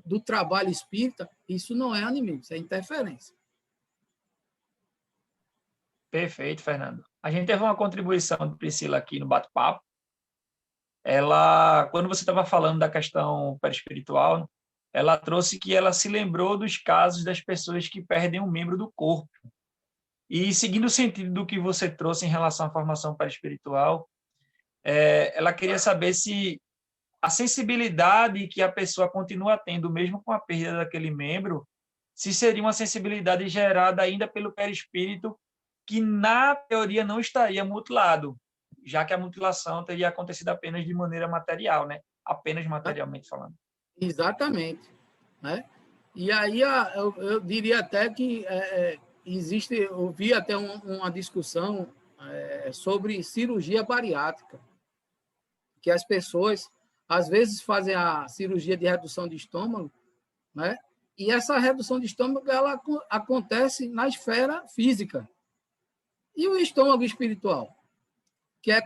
do trabalho espírita, isso não é animismo, isso é interferência. Perfeito, Fernando. A gente teve uma contribuição de Priscila aqui no bate-papo. Ela, quando você estava falando da questão perispiritual, ela trouxe que ela se lembrou dos casos das pessoas que perdem um membro do corpo. E seguindo o sentido do que você trouxe em relação à formação perispiritual, ela queria saber se a sensibilidade que a pessoa continua tendo, mesmo com a perda daquele membro, se seria uma sensibilidade gerada ainda pelo perispírito, que na teoria não estaria mutilado, já que a mutilação teria acontecido apenas de maneira material, né? Apenas materialmente falando. Exatamente, né? E aí eu diria até que eu vi até uma discussão sobre cirurgia bariátrica, que as pessoas às vezes fazem a cirurgia de redução de estômago, né? E essa redução de estômago ela acontece na esfera física. E o estômago espiritual, que é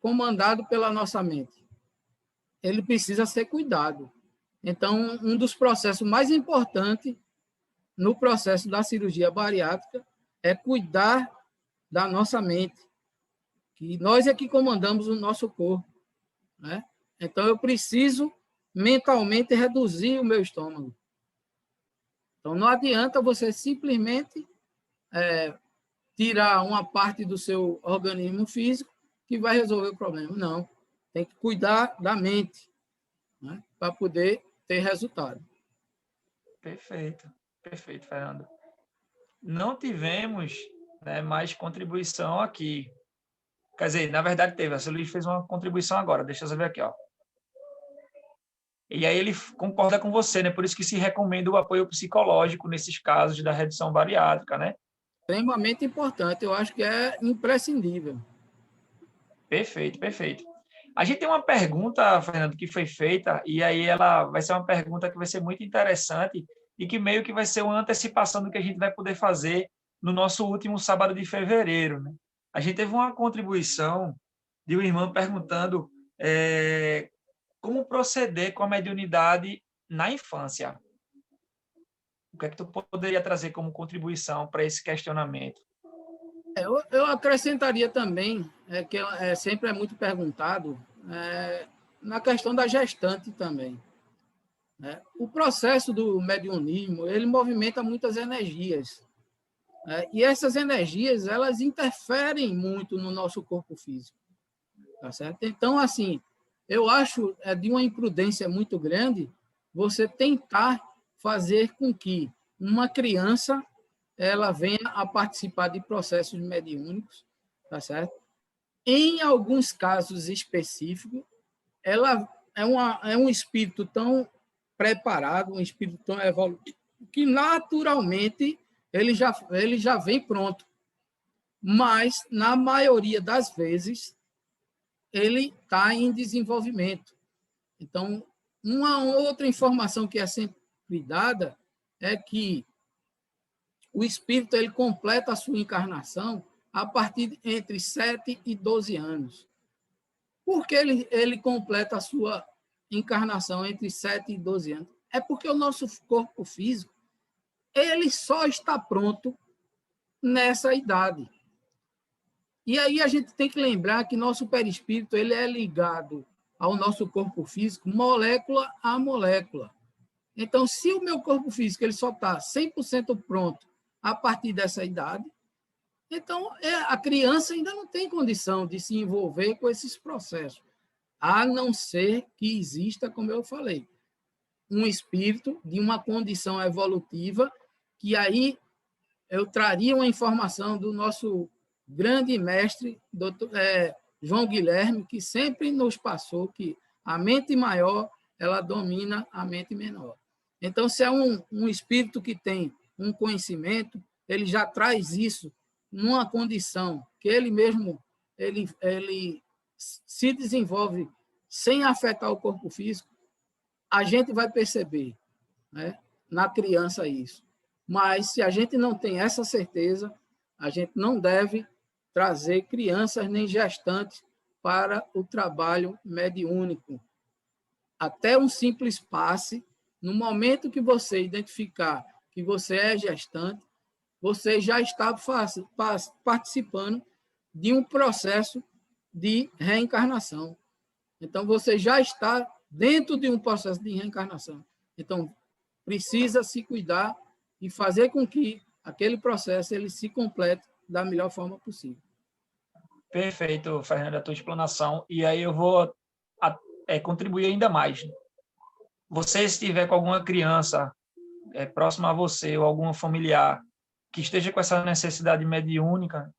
comandado pela nossa mente, ele precisa ser cuidado. Então, um dos processos mais importantes no processo da cirurgia bariátrica é cuidar da nossa mente, que nós é que comandamos o nosso corpo, né? Então, eu preciso mentalmente reduzir o meu estômago. Então, não adianta você simplesmente tirar uma parte do seu organismo físico que vai resolver o problema. Não, tem que cuidar da mente, né, para poder ter resultado. Perfeito, perfeito, Fernando. Não tivemos, né, mais contribuição aqui. Quer dizer, na verdade teve. A Luiz fez uma contribuição agora. Deixa eu ver aqui, ó. E aí ele concorda com você, né? Por isso que se recomenda o apoio psicológico nesses casos da redução bariátrica, né? Extremamente importante. Eu acho que é imprescindível. Perfeito, perfeito. A gente tem uma pergunta, Fernando, que foi feita, e aí ela vai ser uma pergunta que vai ser muito interessante e que meio que vai ser uma antecipação do que a gente vai poder fazer no nosso último sábado de fevereiro, né? A gente teve uma contribuição de uma irmã perguntando como proceder com a mediunidade na infância. O que é que tu poderia trazer como contribuição para esse questionamento? Eu acrescentaria também, que sempre é muito perguntado, na questão da gestante também, né? O processo do mediunismo, ele movimenta muitas energias, né? E essas energias, elas interferem muito no nosso corpo físico, tá certo? Então, assim, eu acho de uma imprudência muito grande você tentar fazer com que uma criança ela venha a participar de processos mediúnicos, tá certo? Em alguns casos específicos, ela é um espírito tão preparado, um espírito tão evolutivo, que naturalmente ele já vem pronto. Mas, na maioria das vezes, ele está em desenvolvimento. Então, uma outra informação que é sempre dada é que o espírito ele completa a sua encarnação a partir entre 7 e 12 anos. Por que ele completa a sua encarnação entre 7 e 12 anos? É porque o nosso corpo físico ele só está pronto nessa idade. E aí a gente tem que lembrar que nosso perispírito ele é ligado ao nosso corpo físico, molécula a molécula. Então, se o meu corpo físico ele só está 100% pronto a partir dessa idade, então a criança ainda não tem condição de se envolver com esses processos, a não ser que exista, como eu falei, um espírito de uma condição evolutiva, que aí eu traria uma informação do nosso grande mestre, doutor, João Guilherme, que sempre nos passou que a mente maior ela domina a mente menor. Então, se é um espírito que tem um conhecimento, ele já traz isso numa condição que ele mesmo ele se desenvolve sem afetar o corpo físico, a gente vai perceber, né, na criança isso. Mas, se a gente não tem essa certeza, a gente não deve trazer crianças nem gestantes para o trabalho mediúnico. Até um simples passe, no momento que você identificar que você é gestante, você já está participando de um processo de reencarnação. Então, você já está dentro de um processo de reencarnação. Então, precisa se cuidar e fazer com que aquele processo ele se complete da melhor forma possível. Perfeito, Fernando, a tua explanação. E aí eu vou contribuir ainda mais. Você, se estiver com alguma criança próxima a você ou algum familiar que esteja com essa necessidade mediúnica,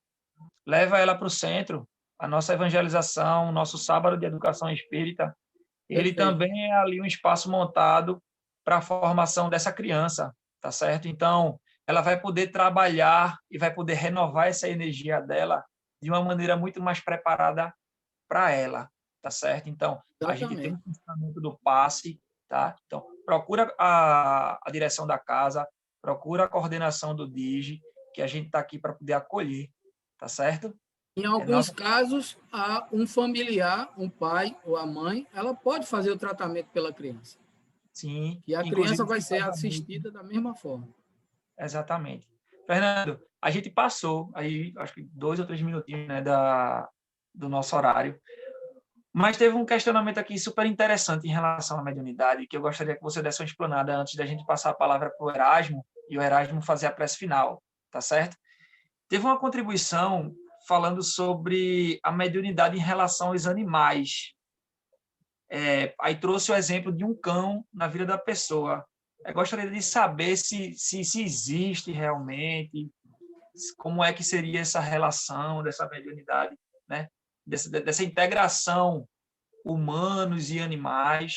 leva ela para o centro. A nossa evangelização, o nosso sábado de educação espírita, ele Perfeito. também é ali um espaço montado para a formação dessa criança, tá certo? Então, ela vai poder trabalhar e vai poder renovar essa energia dela de uma maneira muito mais preparada para ela, tá certo? Então, a gente tem um funcionamento do passe, tá? Então, procura a direção da casa, procura a coordenação do DIGE, que a gente está aqui para poder acolher, tá certo? Em alguns casos, um familiar, um pai ou a mãe, ela pode fazer o tratamento pela criança. Sim. E a criança vai ser assistida da mesma forma. Exatamente. Fernando, a gente passou aí, acho que 2 ou 3 minutinhos, né, do nosso horário, mas teve um questionamento aqui super interessante em relação à mediunidade, que eu gostaria que você desse uma explanada antes da gente passar a palavra para o Erasmo, e o Erasmo fazer a prece final, tá certo? Teve uma contribuição falando sobre a mediunidade em relação aos animais. Aí trouxe o exemplo de um cão na vida da pessoa. Eu gostaria de saber se existe realmente, como é que seria essa relação dessa mediunidade, né? Dessa integração humanos e animais.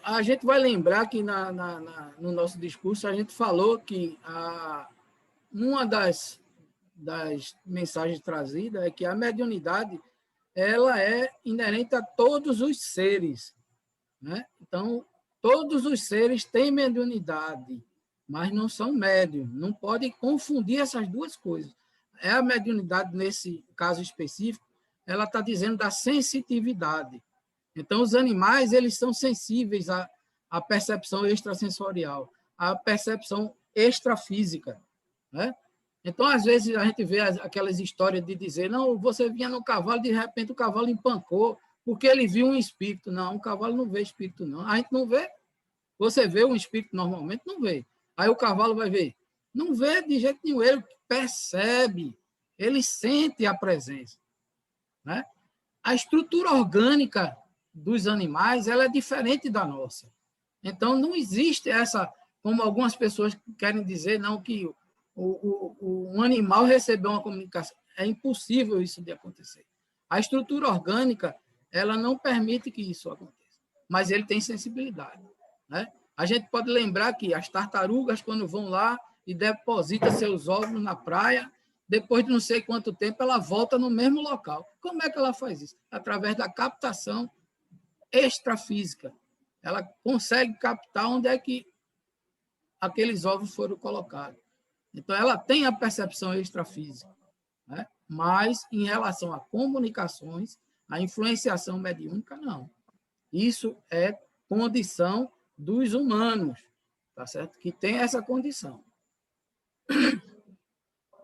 A gente vai lembrar que no nosso discurso a gente falou que uma das mensagens trazidas é que a mediunidade ela é inerente a todos os seres, né? Então, todos os seres têm mediunidade, mas não são médium. Não pode confundir essas duas coisas. A mediunidade, nesse caso específico, ela está dizendo da sensitividade. Então, os animais eles são sensíveis à percepção extrasensorial, à percepção extrafísica, né? Então, às vezes, a gente vê aquelas histórias de dizer, não, você vinha no cavalo, de repente o cavalo empancou, porque ele viu um espírito. Não, o cavalo não vê espírito, não. A gente não vê. Você vê um espírito normalmente? Não vê. Aí o cavalo vai ver. Não vê de jeito nenhum. Ele percebe, ele sente a presença, né? A estrutura orgânica dos animais ela é diferente da nossa. Então, não existe essa, como algumas pessoas querem dizer, não, que um animal recebeu uma comunicação. É impossível isso de acontecer. A estrutura orgânica ela não permite que isso aconteça, mas ele tem sensibilidade, né? A gente pode lembrar que as tartarugas, quando vão lá e depositam seus ovos na praia, depois de não sei quanto tempo, ela volta no mesmo local. Como é que ela faz isso? Através da captação extrafísica. Ela consegue captar onde é que aqueles ovos foram colocados. Então, ela tem a percepção extrafísica, né? Mas, em relação a comunicações, a influenciação mediúnica, não. Isso é condição dos humanos, tá certo? Que tem essa condição.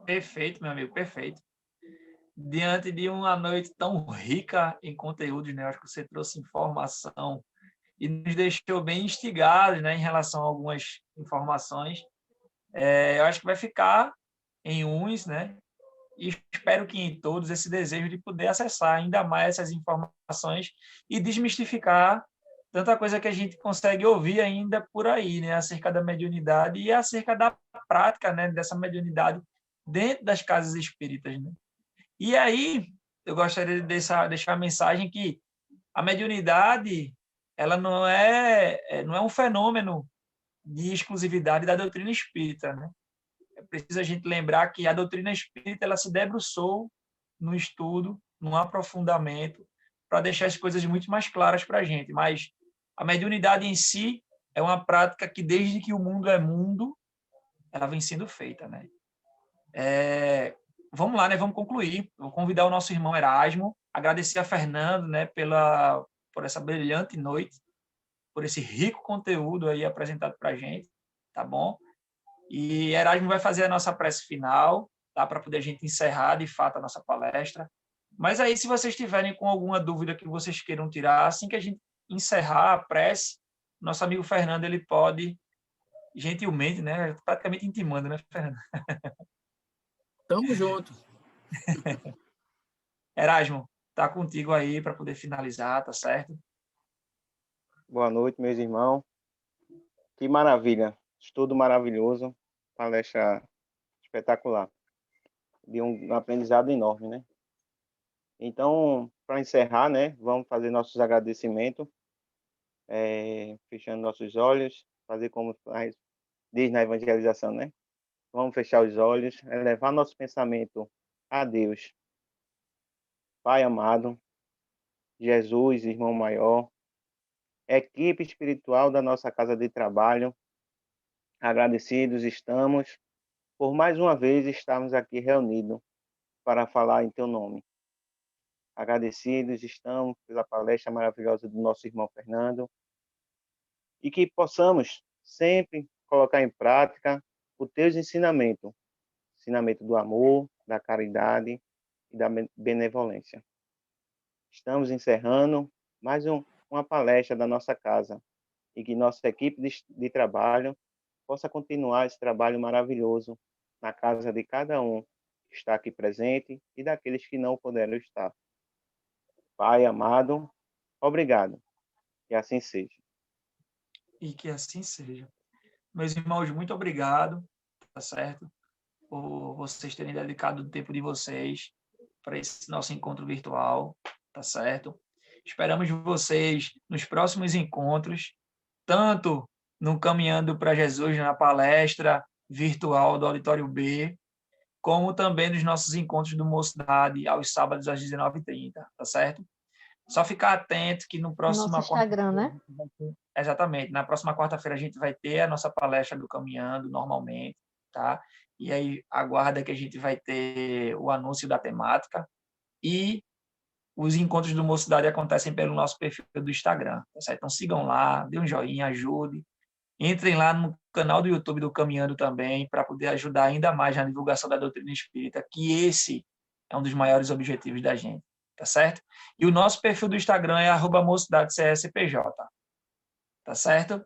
Perfeito, meu amigo, perfeito. Diante de uma noite tão rica em conteúdos, né? Acho que você trouxe informação e nos deixou bem instigados, né, em relação a algumas informações. Eu acho que vai ficar em uns, né? E espero que em todos esse desejo de poder acessar ainda mais essas informações e desmistificar tanta coisa que a gente consegue ouvir ainda por aí, né, acerca da mediunidade e acerca da prática, né, dessa mediunidade dentro das casas espíritas, né? E aí eu gostaria de deixar a mensagem que a mediunidade ela não é um fenômeno de exclusividade da doutrina espírita, né? É preciso a gente lembrar que a doutrina espírita ela se debruçou no estudo, no aprofundamento, para deixar as coisas muito mais claras para a gente. Mas a mediunidade em si é uma prática que, desde que o mundo é mundo, ela vem sendo feita, né? vamos lá, né? Vamos concluir. Vou convidar o nosso irmão Erasmo, agradecer a Fernando, né, por essa brilhante noite, por esse rico conteúdo aí apresentado para a gente, tá bom? E Erasmo vai fazer a nossa prece final, tá? Para poder a gente encerrar, de fato, a nossa palestra. Mas aí, se vocês tiverem com alguma dúvida que vocês queiram tirar, assim que a gente encerrar a prece, nosso amigo Fernando, ele pode, gentilmente, né? Praticamente intimando, né, Fernando? Tamo junto. Erasmo, tá contigo aí para poder finalizar, tá certo? Boa noite, meus irmãos. Que maravilha. Estudo maravilhoso. Palestra espetacular. De um aprendizado enorme, né? Então, para encerrar, né? Vamos fazer nossos agradecimentos. Fechando nossos olhos. Fazer como diz na evangelização, né? Vamos fechar os olhos. Levar nosso pensamento a Deus. Pai amado. Jesus, irmão maior. Equipe espiritual da nossa casa de trabalho. Agradecidos estamos por mais uma vez estarmos aqui reunidos para falar em teu nome. Agradecidos estamos pela palestra maravilhosa do nosso irmão Fernando e que possamos sempre colocar em prática os teus ensinamentos, ensinamento do amor, da caridade e da benevolência. Estamos encerrando mais uma palestra da nossa casa e que nossa equipe de trabalho possa continuar esse trabalho maravilhoso na casa de cada um que está aqui presente e daqueles que não puderam estar. Pai amado, obrigado. Que assim seja. E que assim seja. Meus irmãos, muito obrigado, tá certo? Por vocês terem dedicado o tempo de vocês para esse nosso encontro virtual, tá certo? Esperamos vocês nos próximos encontros, tanto no Caminhando para Jesus, na palestra virtual do Auditório B, como também nos nossos encontros do Mocidade, aos sábados às 19h30, tá certo? Só ficar atento que no próximo... Nosso Instagram, né? Exatamente. Na próxima quarta-feira a gente vai ter a nossa palestra do Caminhando, normalmente, tá? E aí aguarda que a gente vai ter o anúncio da temática e os encontros do Mocidade acontecem pelo nosso perfil do Instagram, tá certo? Então sigam lá, dê um joinha, ajude. Entrem lá no canal do YouTube do Caminhando também, para poder ajudar ainda mais na divulgação da doutrina espírita, que esse é um dos maiores objetivos da gente, tá certo? E o nosso perfil do Instagram é @mocidadecspj, tá certo?